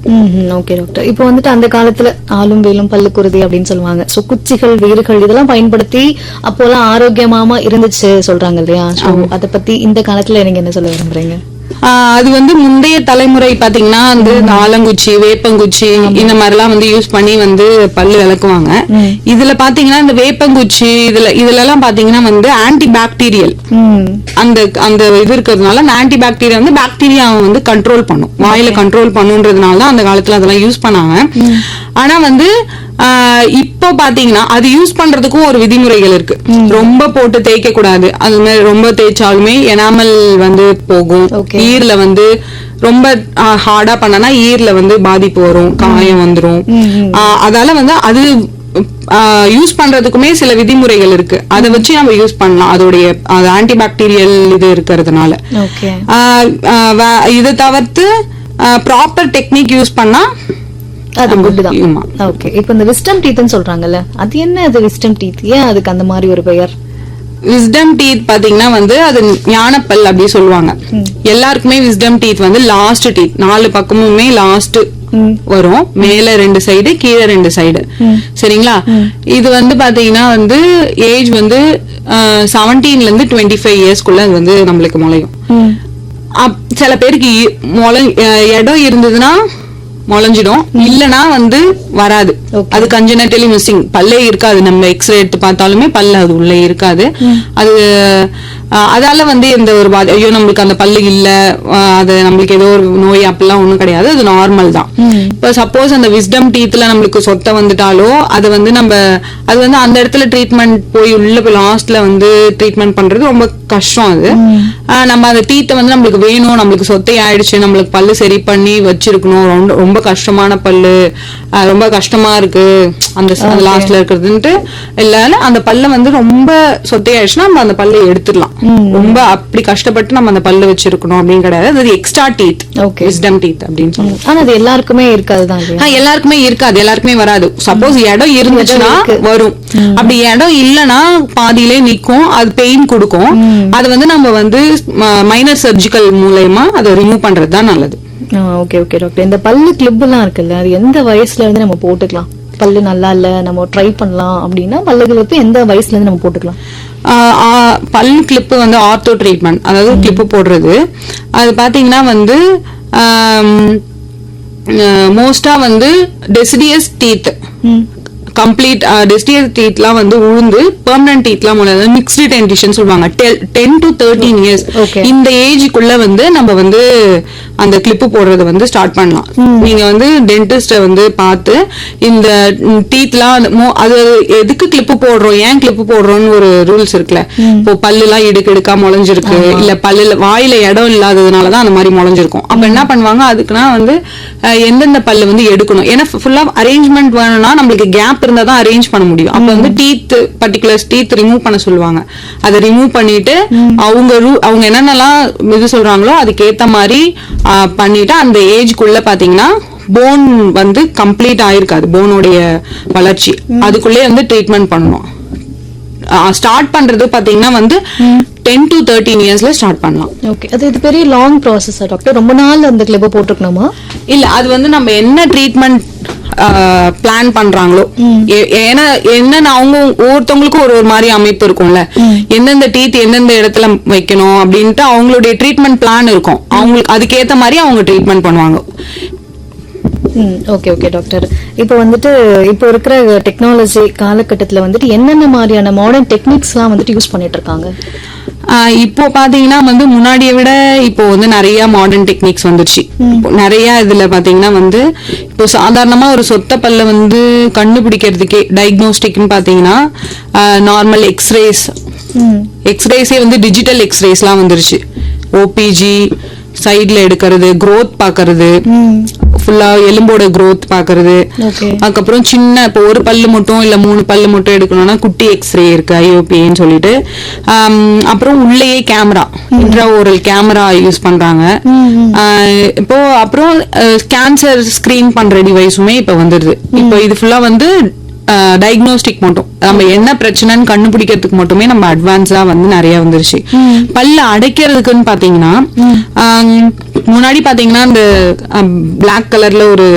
ஓகே டாக்டர், இப்போ வந்துட்டு அந்த காலத்துல ஆளும் வேலும் பல்லு குருதி அப்படின்னு சொல்லுவாங்க. சோ குச்சிகள் வேர்கள் இதெல்லாம் பயன்படுத்தி அப்போலாம் ஆரோக்கியமா இருந்துச்சு சொல்றாங்க இல்லையா? அத பத்தி இந்த காலத்துல நீங்க என்ன சொல்ல விரும்புறீங்க? அது வந்து முந்தைய தலைமுறை பாத்தீங்கன்னா வந்து ஆலங்குச்சி, வேப்பங்குச்சி இந்த மாதிரி எல்லாம் வந்து யூஸ் பண்ணி வந்து பல்லு விளக்குவாங்க. இதுல பாத்தீங்கன்னா இந்த வேப்பங்குச்சி இதுல எல்லாம் பாத்தீங்கன்னா வந்து ஆன்டி பாக்டீரியல் அந்த இது இருக்கிறதுனால அந்த ஆன்டி பாக்டீரியா வந்து பாக்டீரியாவை வந்து கண்ட்ரோல் பண்ணும், வாயில கண்ட்ரோல் பண்ணுன்றதுனால தான் அந்த காலத்துல அதெல்லாம் யூஸ் பண்ணாங்க. ஆனா வந்து இப்போ பாத்தீங்கன்னா அது யூஸ் பண்றதுக்கும் ஒரு விதிமுறைகள் இருக்கு. ரொம்ப போட்டு தேய்க்க கூடாது, அது மாதிரி ரொம்ப தேய்ச்சாலுமே எனாமல் வந்து போகும். ஈர்ல வந்து ரொம்ப ஹார்டா பண்ணனா ஈர்ல வந்து பாதிப்பு வரும், காயம் வந்துரும். அதால வந்து அது யூஸ் பண்றதுக்குமே சில விதிமுறைகள் இருக்கு. அதை வச்சு நம்ம யூஸ் பண்ணலாம், அதோடைய ஆன்டி பாக்டீரியல் இது இருக்கிறதுனால. இதை தவிர்த்து ப்ராப்பர் டெக்னிக் யூஸ் பண்ணா அது குட்தான். ஓகே, இப்போ இந்த விஸ்டம் டீத்னு சொல்றாங்கல்ல, அது என்ன? அது விஸ்டம் டீத், ஏன் அதுக்கு அந்த மாதிரி ஒரு பெயர்? விஸ்டம் டீத் பாத்தீங்கன்னா வந்து அது ஞானப்பல் அப்படி சொல்லுவாங்க. எல்லாருக்குமே விஸ்டம் டீத் வந்து லாஸ்ட் டீத், 4 பக்கமுமே லாஸ்ட் வரும். மேல 2 சைடு, கீழே 2 சைடு. சரிங்களா? இது வந்து பாத்தீங்கன்னா வந்து ஏஜ் வந்து 17ல இருந்து 25 இயர்ஸ்க்குள்ள அது வந்து நம்மளுக்கு முளையும். சில பேருக்கு இடம் இருந்ததுன்னா முளைஞ்சிடும், இல்லனா வந்து வராது. அது கன்ஜெனிட்டலி மிஸ்ஸிங், பல்லே இருக்காது. நம்ம எக்ஸ்ரே எடுத்து பார்த்தாலுமே பல்லு அது உள்ளே இருக்காது. அது அதால வந்து எந்த ஒரு ஐயோ நம்மளுக்கு அந்த பல்லு இல்ல, அது நம்மளுக்கு ஏதோ ஒரு நோய் அப்படிலாம் ஒண்ணும் கிடையாது, அது நார்மல் தான். இப்ப சப்போஸ் அந்த விஸ்டம் டீத்ல நம்மளுக்கு சொத்தை வந்துட்டாலோ அது வந்து அது வந்து அந்த இடத்துல ட்ரீட்மெண்ட் போய் உள்ள போய் லாஸ்ட்ல வந்து ட்ரீட்மெண்ட் பண்றது ரொம்ப கஷ்டம். அது நம்ம அந்த டீத்தை வந்து நம்மளுக்கு வேணும், நம்மளுக்கு சொத்தை ஆயிடுச்சு, நம்மளுக்கு பல்லு சரி பண்ணி வச்சிருக்கணும், ரொம்ப கஷ்டமான பல்லு, ரொம்ப கஷ்டமா இருக்கு அந்த லாஸ்ட்ல இருக்கிறதுன்ட்டு இல்ல, அந்த பல்ல வந்து ரொம்ப சொத்தையாயிடுச்சுன்னா நம்ம அந்த பல்லை எடுத்துடலாம். ரொம்ப அப்படி கஷ்டப்பட்டு நம்ம அந்த பல்லு வச்சிருக்கணும் அப்படின்னு கிடையாது. அது எக்ஸ்ட்ரா டீத், விஸ்டம் டீத் அப்படின்னு சொல்லுவோம். ஆனா அது எல்லாருக்குமே இருக்காதுதான். எல்லாருக்குமே இருக்காது, எல்லாருக்குமே வராது. சப்போஸ் இடம் இருந்துச்சுன்னா வரும், அப்படி இடம் இல்லைன்னா பாதியிலே நிக்கும், அது பெயின் கொடுக்கும். அது வந்து நம்ம வந்து மைனர் சர்ஜிக்கல் மூலமா அதை ரிமூவ் பண்றதுதான் நல்லது. ஓகே ஓகே டாக்டர், இந்த பல்லு கிளிப் எல்லாம் இருக்குல்ல, அது எந்த வயசுல இருந்து நம்ம போட்டுக்கலாம்? பல்லு நல்லா இல்ல நம்ம ட்ரை பண்ணலாம் அப்படின்னா பல்லு கிளிப் எந்த வயசுல இருந்து நம்ம போட்டுக்கலாம்? பல்லு கிளிப்பு வந்து ஆர்த்தோ ட்ரீட்மெண்ட், அதாவது கிளிப்பு போடுறது. அது பாத்தீங்கன்னா வந்து மோஸ்டா வந்து டெசிடியஸ் டீத், கம்ப்ளீட் டெசிடியஸ் டீத்லாம் வந்து உழுந்து பெர்மனன்ட் டீத்லாம் மிக்ஸ்டு டென்டிஷன் சொல்லுவாங்க. 10 to 13 இயர்ஸ் இந்த ஏஜுக்குள்ள வந்து நம்ம வந்து அந்த கிளிப்பு போடுறத வந்து ஸ்டார்ட் பண்ணலாம். நீங்க வந்து டென்டிஸ்ட வந்து பார்த்து இந்த டீத்லாம் அது எதுக்கு கிளிப்பு போடுறோம், ஏன் கிளிப்பு போடுறோம்னு ஒரு ரூல்ஸ் இருக்குல்ல. இப்போ பல்லு எல்லாம் இடுக்கா முளைஞ்சிருக்கு, இல்ல பல்லுல வாயில இடம் இல்லாததுனாலதான் அந்த மாதிரி முளைஞ்சிருக்கும். அப்ப என்ன பண்ணுவாங்க, அதுக்குன்னா வந்து எந்தெந்த பல்லு வந்து எடுக்கணும், ஏன்னா ஃபுல்லா அரேஞ்ச்மெண்ட் வேணும்னா நம்மளுக்கு கேப் இருந்தா தான் அரேஞ்ச் பண்ண முடியும். அப்ப வந்து டீத் பர்டிகுலர் டீத் ரிமூவ் பண்ண சொல்லுவாங்க. அதை ரிமூவ் பண்ணிட்டு அவங்க என்னென்னலாம் இது சொல்றாங்களோ அதுக்கு ஏத்த மாதிரி பண்ணிட்டு அந்த ஏஜ்க்குள்ள பாத்தீங்கன்னா போன் வந்து கம்ப்ளீட் ஆயிருக்காது, போனுடைய வளர்ச்சி, அதுக்குள்ளே வந்து ட்ரீட்மெண்ட் பண்ணணும். ஸ்டார்ட் பண்றது பாத்தீங்கன்னா வந்து 10 to 13 இயர்ஸ்ல ஸ்டார்ட் பண்ணலாம். ஓகே, அது இது பெரிய லாங் ப்ராசஸா டாக்டர்? ரொம்ப நாள் அந்த கிளிப்பை போட்டுக்கணுமா? இல்ல, அது வந்து நம்ம என்ன ட்ரீட்மெண்ட் பிளான் பண்றாங்களோ, ஏன்னா என்னன்னா அவங்க ஒவ்வொருத்தவங்களுக்கும் ஒரு மாதிரி அமைப்பு இருக்கும்ல, எந்தெந்த டீத் எந்தெந்த இடத்துல வைக்கணும் அப்படின்ட்டு அவங்களுடைய ட்ரீட்மெண்ட் பிளான் இருக்கும். அவங்களுக்கு அதுக்கேத்த மாதிரி அவங்க ட்ரீட்மெண்ட் பண்ணுவாங்க. ஓகே ஓகே டாக்டர், இப்போ வந்துட்டு இப்போ இருக்கிற டெக்னாலஜி காலகட்டத்தில் வந்துட்டு என்னென்ன மாதிரியான மாடர்ன் டெக்னிக்ஸ்லாம் வந்துட்டு யூஸ் பண்ணிட்டு இருக்காங்க? இப்போ பாத்தீங்கன்னா வந்து முன்னாடியை விட இப்போ வந்து நிறைய மாடர்ன் டெக்னிக்ஸ் வந்துருச்சு. நிறைய இதுல பாத்தீங்கன்னா வந்து இப்போ சாதாரணமா ஒரு சொத்த பல்ல வந்து கண்டுபிடிக்கிறதுக்கே டயக்னோஸ்டிக்னு பாத்தீங்கன்னா நார்மல் எக்ஸ்ரேஸே வந்து டிஜிட்டல் எக்ஸ்ரேஸ்லாம் வந்துருச்சு. ஓபிஜி சைட்ல எடுக்கிறது, growth பாக்குறது, ஃபுல்லா எலும்போட growth பாக்குறது. அதுக்கப்புறம் சின்ன இப்போ ஒரு பல்லு மட்டும் இல்ல 3 பல்லு மட்டும் எடுக்கணும்னா குட்டி எக்ஸ்ரே இருக்கு, IOPன்னு சொல்லிட்டு. அப்புறம் உள்ளேயே கேமரா, இன்ட்ராஓரல் கேமரா யூஸ் பண்றாங்க. இப்போ அப்புறம் கேன்சர் ஸ்கிரீன் பண்ற டிவைஸுமே இப்ப வந்துருது. இப்போ இது ஃபுல்லா வந்து டயக்னோஸ்டிக் மட்டும், நம்ம என்ன பிரச்சனைன்னு கண்டுபிடிக்கிறதுக்கு மட்டுமே நம்ம அட்வான்ஸா வந்து நிறைய வந்துருச்சு. பல்ல அடைக்கிறதுக்குன்னு பாத்தீங்கன்னா முன்னாடி பாத்தீங்கன்னா இந்த பிளாக் கலர்ல ஒரு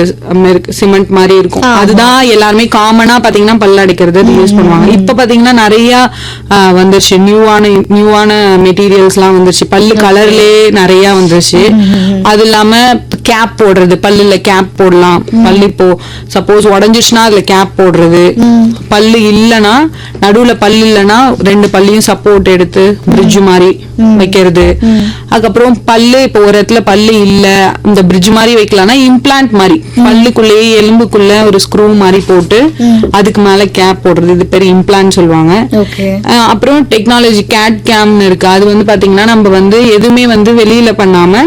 சிமெண்ட் மாதிரி இருக்கும், அதுதான் எல்லாருமே காமனா பாத்தீங்கன்னா பல்ல அடைக்கிறது யூஸ் பண்ணுவாங்க. இப்ப பாத்தீங்கன்னா நிறைய வந்துருச்சு, நியூவான மெட்டீரியல்ஸ் எல்லாம் வந்துருச்சு, பல்லு கலர்லயே நிறைய வந்துருச்சு. அது இல்லாம கேப் போடுறது, பல்லுல கேப் போடலாம். பல்லு இப்போ சப்போஸ் உடஞ்சிச்சுன்னா அதுல கேப் போடுறது, பல்லு இல்லனா நடுவுல பல்லு இல்லனா 2 பல்லையும் சப்போர்ட் எடுத்து பிரிட்ஜ் மாதிரி வைக்கிறது. அதுக்கப்புறம் பல்லு இப்போ ஒரு இடத்துல பல்லு இல்ல, இந்த பிரிட்ஜ் மாதிரி வைக்கலாம்னா இம்ப்ளான்ட் மாதிரி பல்லுக்குள்ளேயே எலும்புக்குள்ள ஒரு ஸ்க்ரூ மாதிரி போட்டு அதுக்கு மேல கேப் போடுறது, இது பேர் இம்ப்ளான்ட் சொல்லுவாங்க. அப்புறம் டெக்னாலஜி கேட் கேம்னு இருக்கு. அது வந்து பாத்தீங்கன்னா நம்ம வந்து எதுவுமே வந்து வெளியில பண்ணாம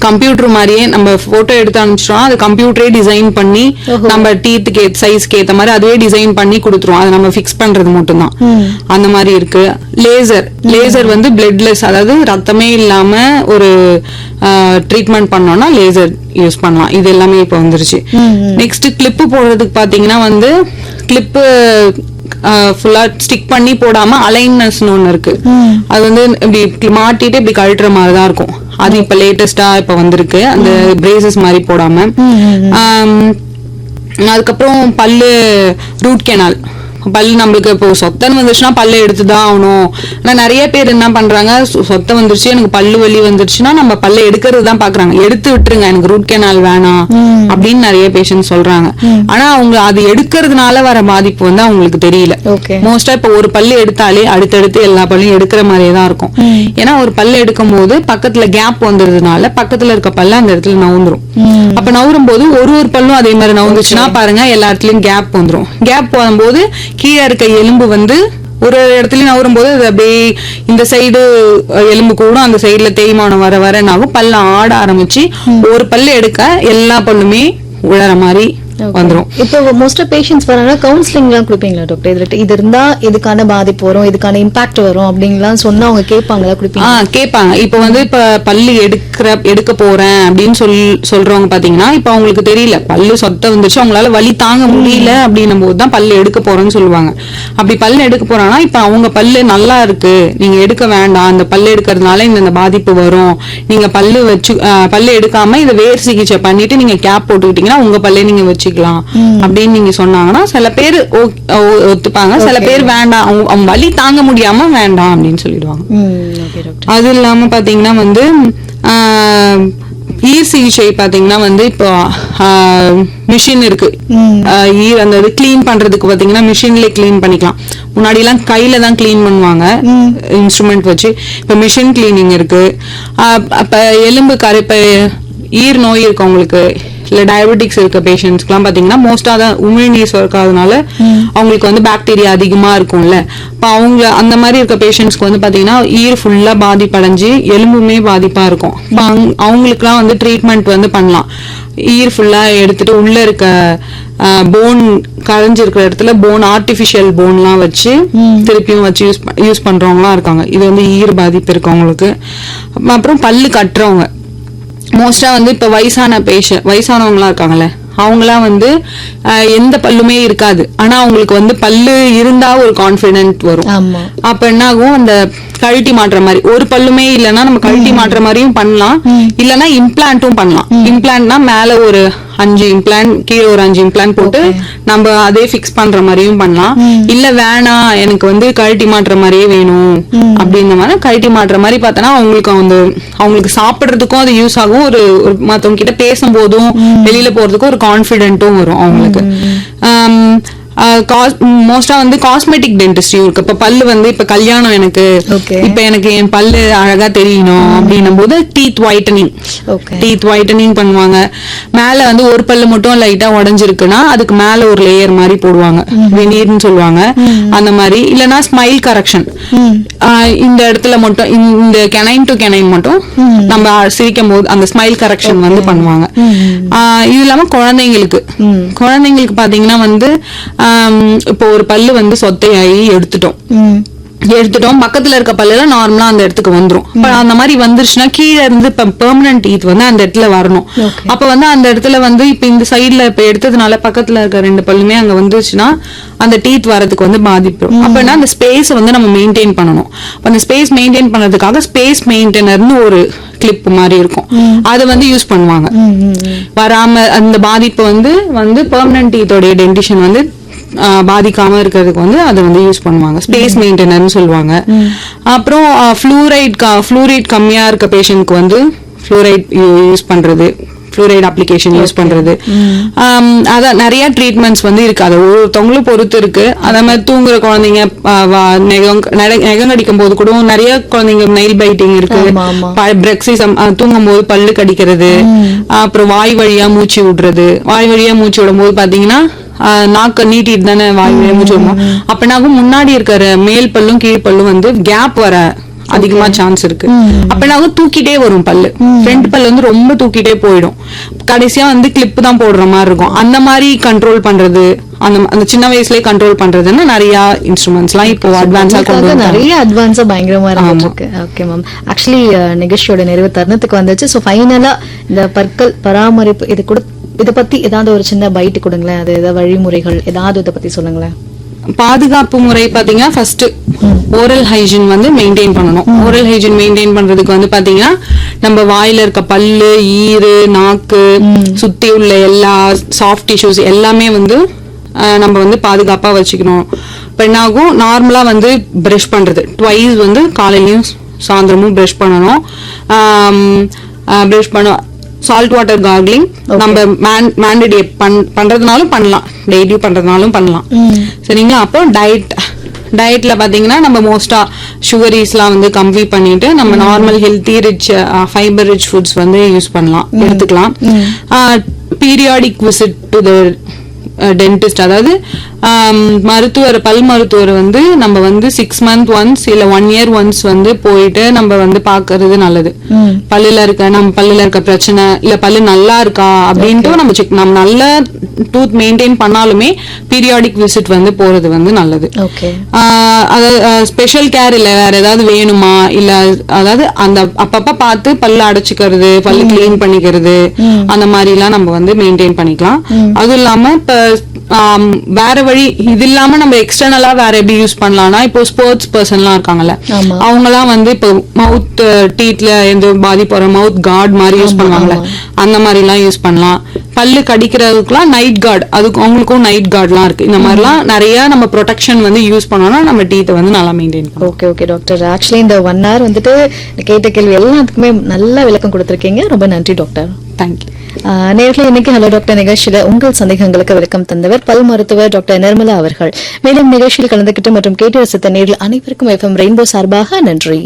கம்ப்யூட்டர் மாதிரியே நம்ம போட்டோ எடுத்து அனுப்பிச்சிட்டோம், அது கம்ப்யூட்டரே டிசைன் பண்ணி நம்ம டீத்துக்கு சைஸ்க்கு ஏத்த மாதிரி அதுவே டிசைன் பண்ணி கொடுத்துரும், அதை நம்ம ஃபிக்ஸ் பண்றது மட்டும்தான். அந்த மாதிரி இருக்கு. லேசர் வந்து பிளட்லெஸ், அதாவது ரத்தமே இல்லாம ஒரு ட்ரீட்மெண்ட் பண்ணோம்னா லேசர் யூஸ் பண்ணலாம். இது எல்லாமே இப்ப வந்துருச்சு. நெக்ஸ்ட் கிளிப்பு போடுறதுக்கு பாத்தீங்கன்னா வந்து கிளிப்பு ஃபுல்லா ஸ்டிக் பண்ணி போடாம அலைன்னஸ்னு ஒண்ணு இருக்கு, அது வந்து இப்படி மாட்டிட்டு இப்படி கழட்டுற மாதிரிதான் இருக்கும். அது இப்ப லேட்டஸ்டா இப்ப வந்திருக்கு, அந்த பிரேசஸ் மாதிரி போடாம. அதுக்கப்புறம் பல்லு ரூட் கெனால், பல்லு நம்மளுக்கு இப்போ சொத்தன்னு வந்துருச்சுன்னா பல்ல எடுத்துதான் ஆகணும். ஆனா நிறைய பேர் என்ன பண்றாங்க, சொத்தை வந்துருச்சு எனக்கு பல்லு வலி வந்துருச்சுன்னா நம்ம பல்ல எடுக்கிறது தான் பாக்குறாங்க, எடுத்து விட்டுருங்க எனக்கு ரூட் கெனால் வேணாம் அப்படின்னு நிறைய பேஷண்ட் சொல்றாங்க. ஆனா அவங்க அது எடுக்கிறதுனால வர பாதிப்பு வந்து அவங்களுக்கு தெரியல. மோஸ்டா இப்ப ஒரு பல்லு எடுத்தாலே அடுத்தடுத்து எல்லா பல்லையும் எடுக்கிற மாதிரியே தான் இருக்கும். ஏன்னா ஒரு பல்லு எடுக்கும் போது பக்கத்துல கேப் வந்ததுனால பக்கத்துல இருக்க பல்ல அந்த இடத்துல நவுந்துரும். அப்ப நவுறும் போது ஒரு பல்லும் அதே மாதிரி நவுந்துச்சுன்னா பாருங்க எல்லா இடத்துலயும் கேப் வந்துரும். கேப் போகும்போது கீழே இருக்க எலும்பு வந்து ஒரு இடத்துலயும் நவரும் போது அது அப்படியே இந்த சைடு எலும்பு கூட அந்த சைடுல தேய்மானம் வர வர என்னாகும், பல்ல ஆட ஆரம்பிச்சு ஒரு பல்லு எடுக்க எல்லா பல்லுமே உழற மாதிரி வந்துரும். இப்போ மோஸ்ட் ஆஃப் பேஷண்ட்ஸ் வராங்க, கவுன்சிலிங் எல்லாம் கொடுப்பீங்களா டாக்டர்? இது இருந்தா இதுக்கான பாதிப்பு வரும், இதுக்கான இம்பாக்ட் வரும் அப்படின்லாம் சொன்னா அவங்க கேட்பாங்களா? கொடுப்பீங்க? கேட்பாங்க. இப்ப வந்து இப்ப பல்லு எடுக்க போறேன் அப்படின்னு சொல்றவங்க பாத்தீங்கன்னா இப்ப அவங்களுக்கு தெரியல, பல்லு சொத்த வந்துருச்சு, அவங்களால வலி தாங்க முடியல அப்படின்னும் போதுதான் பல்லு எடுக்க போறேன்னு சொல்லுவாங்க. அப்படி பல்லு எடுக்க போறாங்கன்னா இப்ப அவங்க பல்லு நல்லா இருக்கு, நீங்க எடுக்க வேண்டாம், அந்த பல்லு எடுக்கிறதுனால இந்த பாதிப்பு வரும், நீங்க பல்லு எடுக்காம இதை வேர் சிகிச்சை பண்ணிட்டு நீங்க கேப் போட்டுக்கிட்டீங்கன்னா உங்க பல்லே நீங்க வச்சுக்கலாம் அப்படின்னு நீங்க சொன்னாங்கன்னா சில பேர் ஒத்துப்பாங்க, சில பேர் வேண்டாம், அவங்க வலி தாங்க முடியாம வேண்டாம் அப்படின்னு சொல்லிடுவாங்க. அது இல்லாம பாத்தீங்கன்னா வந்து ஈர் சிகிச்சை பாத்தீங்கன்னா வந்து இப்போ மிஷின் இருக்கு, ஈர் அந்த கிளீன் பண்றதுக்கு பாத்தீங்கன்னா மிஷின்ல கிளீன் பண்ணிக்கலாம். முன்னாடி எல்லாம் கையில தான் கிளீன் பண்ணுவாங்க இன்ஸ்ட்ருமெண்ட் வச்சு, இப்ப மிஷின் கிளீனிங் இருக்கு. அப்ப எலும்பு கரைப்ப ஈர் நோய் இருக்கவங்களுக்கு இல்ல டயபெட்டிக்ஸ் இருக்க பேஷண்ட்ஸ்க்கு எல்லாம் பாத்தீங்கன்னா மோஸ்டா தான் உமிழ்நீர் சுரக்காதனால அவங்களுக்கு வந்து பாக்டீரியா அதிகமா இருக்கும்ல, இப்ப அவங்க அந்த மாதிரி இருக்க பேஷண்ட்ஸ்க்கு வந்து பாத்தீங்கன்னா ஈர் ஃபுல்லா பாதிப்படைஞ்சு எலும்புமே பாதிப்பா இருக்கும். அவங்களுக்கு எல்லாம் வந்து ட்ரீட்மெண்ட் வந்து பண்ணலாம். ஈர் ஃபுல்லா எடுத்துட்டு உள்ள இருக்க போன் கரைஞ்சிருக்கிற இடத்துல ஆர்டிபிஷியல் போன்லாம் வச்சு திருப்பியும் வச்சு யூஸ் பண்றவங்கலாம் இருக்காங்க. இது வந்து ஈர் பாதிப்பு இருக்கவங்களுக்கு. அப்புறம் பல்லு கட்டுறவங்க மோஸ்டா வந்து இப்ப வயசானவங்களா இருக்காங்கல்ல, அவங்களாம் வந்து எந்த பல்லுமே இருக்காது, ஆனா அவங்களுக்கு வந்து பல்லு இருந்தா ஒரு கான்பிடென்ட் வரும். அப்ப என்ன ஆகும், அந்த கழட்டி மாட்டுற மாதிரி, ஒரு பல்லுமே இல்லைன்னா நம்ம கழட்டி மாட்டுற மாதிரியும் பண்ணலாம், இல்லைன்னா இம்ப்ளான்ட்டும் பண்ணலாம். இம்ப்ளான்ட்னா மேல ஒரு 5 இம்ப்ளான்ட், கீழே ஒரு 5 இம்ப்ளான்ட் போட்டு நம்ம அதே பிக்ஸ் பண்ற மாதிரியும் பண்ணலாம். இல்ல வேணாம் எனக்கு வந்து கழட்டி மாட்டுற மாதிரியே வேணும் அப்படின்ற மாதிரி கழட்டி மாட்டுற மாதிரி பார்த்தோன்னா அவங்களுக்கு சாப்பிடுறதுக்கும் அது யூஸ் ஆகும், ஒரு மத்தவங்க கிட்ட பேசும்போதும் வெளியில போறதுக்கும் ஒரு கான்பிடென்ட்டும் வரும் அவங்களுக்கு. மோஸ்டா வந்து காஸ்மெட்டிக் டென்டிஸ்ட்ரியும் இருக்கு. இப்ப பல்லு வந்து இப்ப கல்யாணம் எனக்கு, இப்ப எனக்கு என் பல்லு அழகா தெரியணும் அப்படின்னும் போது டீத் ஒயிட்டனிங் பண்ணுவாங்க. மேல வந்து ஒரு பல்லு மட்டும் லைட்டா உடஞ்சிருக்குன்னா அதுக்கு மேல ஒரு லேயர் மாதிரி போடுவாங்க, வெனீர்னு சொல்லுவாங்க அந்த மாதிரி. இல்லைன்னா ஸ்மைல் கரெக்ஷன், இந்த இடத்துல மட்டும் இந்த கெனைன் டு கெனைன் மட்டும் நம்ம சிரிக்கும் போது அந்த ஸ்மைல் கரெக்ஷன் வந்து பண்ணுவாங்க. இது இல்லாம குழந்தைங்களுக்கு பாத்தீங்கன்னா வந்து இப்போ ஒரு பல்லு வந்து சொத்தையாகி எடுத்துட்டோம் பக்கத்துல இருக்க பல்லுல நார்மலா அந்த இடத்துக்கு வந்துரும். அந்த மாதிரி வந்துருச்சுன்னா கீழே இருந்து இப்ப பெர்மனன்ட் டீத் வந்து அந்த இடத்துல வரணும். அப்ப வந்து அந்த இடத்துல வந்து இப்ப இந்த சைட்ல இப்ப எடுத்ததுனால பக்கத்துல இருக்க 2 பல்லுமே அங்க வந்துருச்சுன்னா அந்த டீத் வரதுக்கு வந்து பாதிப்போம். அப்பனா அந்த ஸ்பேஸ் வந்து நம்ம மெயின்டைன் பண்ணணும். அந்த ஸ்பேஸ் மெயின்டைன் பண்றதுக்காக ஸ்பேஸ் மெயின்டைனர்னு ஒரு கிளிப் மாதிரி இருக்கும், அது வந்து யூஸ் பண்ணுவாங்க. வராம அந்த பாதிப்பு வந்து பெர்மனன்ட் டீத்தோட டென்டிஷன் வந்து பாதிக்காம இருக்கிறதுக்கு வந்து அதை வந்து யூஸ் பண்ணுவாங்க, ஸ்பேஸ் மெயின்டெனர்னு சொல்லுவாங்க. அப்புறம் ஃப்ளூரைட் கம்மியா இருக்க பேஷண்ட்க்கு வந்து ஃப்ளூரைட் யூஸ் பண்றது, ஃப்ளூரைட் அப்ளிகேஷன் யூஸ் பண்றது, அதான் நிறைய ட்ரீட்மெண்ட்ஸ் வந்து இருக்கு. அது ஒருத்தவங்களும் பொறுத்து இருக்கு. அதே மாதிரி தூங்குற குழந்தைங்க நகம் கடிக்கும் போது கூட நிறைய குழந்தைங்க நெயில் பைட்டிங் இருக்கு, பிரெக்சிசம் தூங்கும் போது பல்லு கடிக்கிறது, அப்புறம் வாய் வழியா மூச்சு விடுறது. வாய் வழியா மூச்சு விடும் போது பாத்தீங்கன்னா நாக்க நீட்டிட்டு தானே வாய் வழியா மூச்சு விடுவோம். அப்பனாகும் முன்னாடி இருக்கிற மேல் பல்லும் கீழ் பல்லும் வந்து கேப் வர அதிகமா சான்ஸ் இருக்கு. அப்பனாகும் தூக்கிட்டே வரும் பல்லு, ஃப்ரண்ட் பல்லு வந்து ரொம்ப தூக்கிட்டே போயிடும். கடைசியா வந்து கிளிப் தான் போடுற மாதிரி இருக்கும். அந்த மாதிரி கண்ட்ரோல் பண்றது, அந்த சின்ன வயசுலயே கண்ட்ரோல் பண்றதுன்னா நிறைய இன்ஸ்ட்ருமெண்ட்ஸ் எல்லாம் இப்போ அட்வான்ஸா நிறைய அட்வான்ஸா பயங்கரமா இருக்கு. ஓகே மேம், ஆக்சுவலி நிகழ்ச்சியோட நிறைவு தருணத்துக்கு வந்துச்சு. சோ ஃபைனலா இந்த பற்கள் பராமரிப்பு இதை பத்தி ஏதாவது ஒரு சின்ன பைட் கொடுங்களேன், அது ஏதாவது வழிமுறைகள் ஏதாவது இதை பத்தி சொல்லுங்களேன். பாதுகாப்பு முறை பாத்தீங்கன்னா ஃபர்ஸ்ட் ஓரல் ஹைஜீன் வந்து மெயின்டைன் பண்ணணும். ஓரல் ஹைஜீன் மெயின்டைன் பண்றதுக்கு வந்து பாத்தீங்கன்னா நம்ம வாயில இருக்க பல்லு, ஈரு, நாக்கு சுத்தி உள்ள எல்லா சாஃப்ட் டிஷ்யூஸ் எல்லாமே வந்து நம்ம வந்து பாதுகாப்பா வச்சுக்கணும். இப்ப என்னாகும், நார்மலா வந்து பிரஷ் பண்றது ட்வைஸ் வந்து காலையிலயும் சாயந்தரமும் பிரஷ் பண்ணணும். பிரஷ் பண்ண சால்ட் வாட்டர் கார்கிளிங் நம்ம மேண்டேட்டரி பண்றதுனாலும் பண்ணலாம், டெய்லி பண்றதுனாலும் பண்ணலாம். சரிங்களா? அப்போ டயட்ல பாத்தீங்கன்னா நம்ம மோஸ்டா சுகரிஸ்லாம் வந்து கம்மி பண்ணிட்டு நம்ம normal healthy rich fibre rich foods வந்து யூஸ் பண்ணலாம், எடுத்துக்கலாம். Periodic visit to the dentist, அதாவது பல் மருத்துவர் வந்து நம்ம வந்து 6 months ஒன்ஸ் இல்ல 1 year ஒன்ஸ் வந்து போயிட்டு நம்ம வந்து பாக்குறது நல்லது. நம்ம பல்லுல இருக்க பிரச்சனை இல்ல பல்லு நல்லா இருக்கா அப்படின்ட்டு நம்ம நல்ல டூத் மெயின்டைன் பண்ணாலுமே பீரியாடிக் விசிட் வந்து போறது வந்து நல்லது. ஸ்பெஷல் கேர் இல்ல வேற ஏதாவது வேணுமா, இல்ல அதாவது அந்த அப்பப்ப பார்த்து பல்லு அடைச்சுக்கிறது, பல்லு கிளீன் பண்ணிக்கிறது, அந்த மாதிரி எல்லாம் நம்ம வந்து மெயின்டைன் பண்ணிக்கலாம். அதுவும் இல்லாம இப்ப வேற வழி இது இல்லாம நம்ம எக்ஸ்டர்னலா வேற எப்படி யூஸ் பண்ணலாம்னா, இப்போ ஸ்போர்ட்ஸ் பர்சன் எல்லாம் இருக்காங்கல்ல, அவங்க எல்லாம் வந்து இப்போ மவுத் டீத்ல எந்த பாதிப்பு மவுத் கார்டு மாதிரி யூஸ் பண்ணுவாங்கல்ல, அந்த மாதிரி எல்லாம் யூஸ் பண்ணலாம். பல்லு கடிக்கிறதுக்குலாம் நைட் கார்டு, அதுக்கு அவங்களுக்கும் நைட் கார்டு எல்லாம் இருக்கு. இந்த மாதிரி எல்லாம் நிறைய நம்ம ப்ரொடெக்ஷன் வந்து யூஸ் பண்ணோம்னா நம்ம டீத்தை வந்து நல்லா மெயின்டைன் பண்ணலாம். ஓகே டாக்டர், ஆக்சுவலி இந்த 1 hour வந்துட்டு கேட்ட கேள்வி எல்லாத்துக்குமே நல்ல விளக்கம் கொடுத்திருக்கீங்க. ரொம்ப நன்றி டாக்டர். தேங்க்யூ. நேர்ல இன்னைக்கு ஹலோ டாக்டர் நிகழ்ச்சியில உங்கள் சந்தேகங்களுக்கு விளக்கம் தந்தவர் பல் மருத்துவர் டாக்டர் நிர்மலா அவர்கள். மேலும் நிகழ்ச்சியில் கலந்துகிட்டு மற்றும் கேட்டு ரசித்த நேரில் அனைவருக்கும் FM ரெயின்போ சார்பாக நன்றி.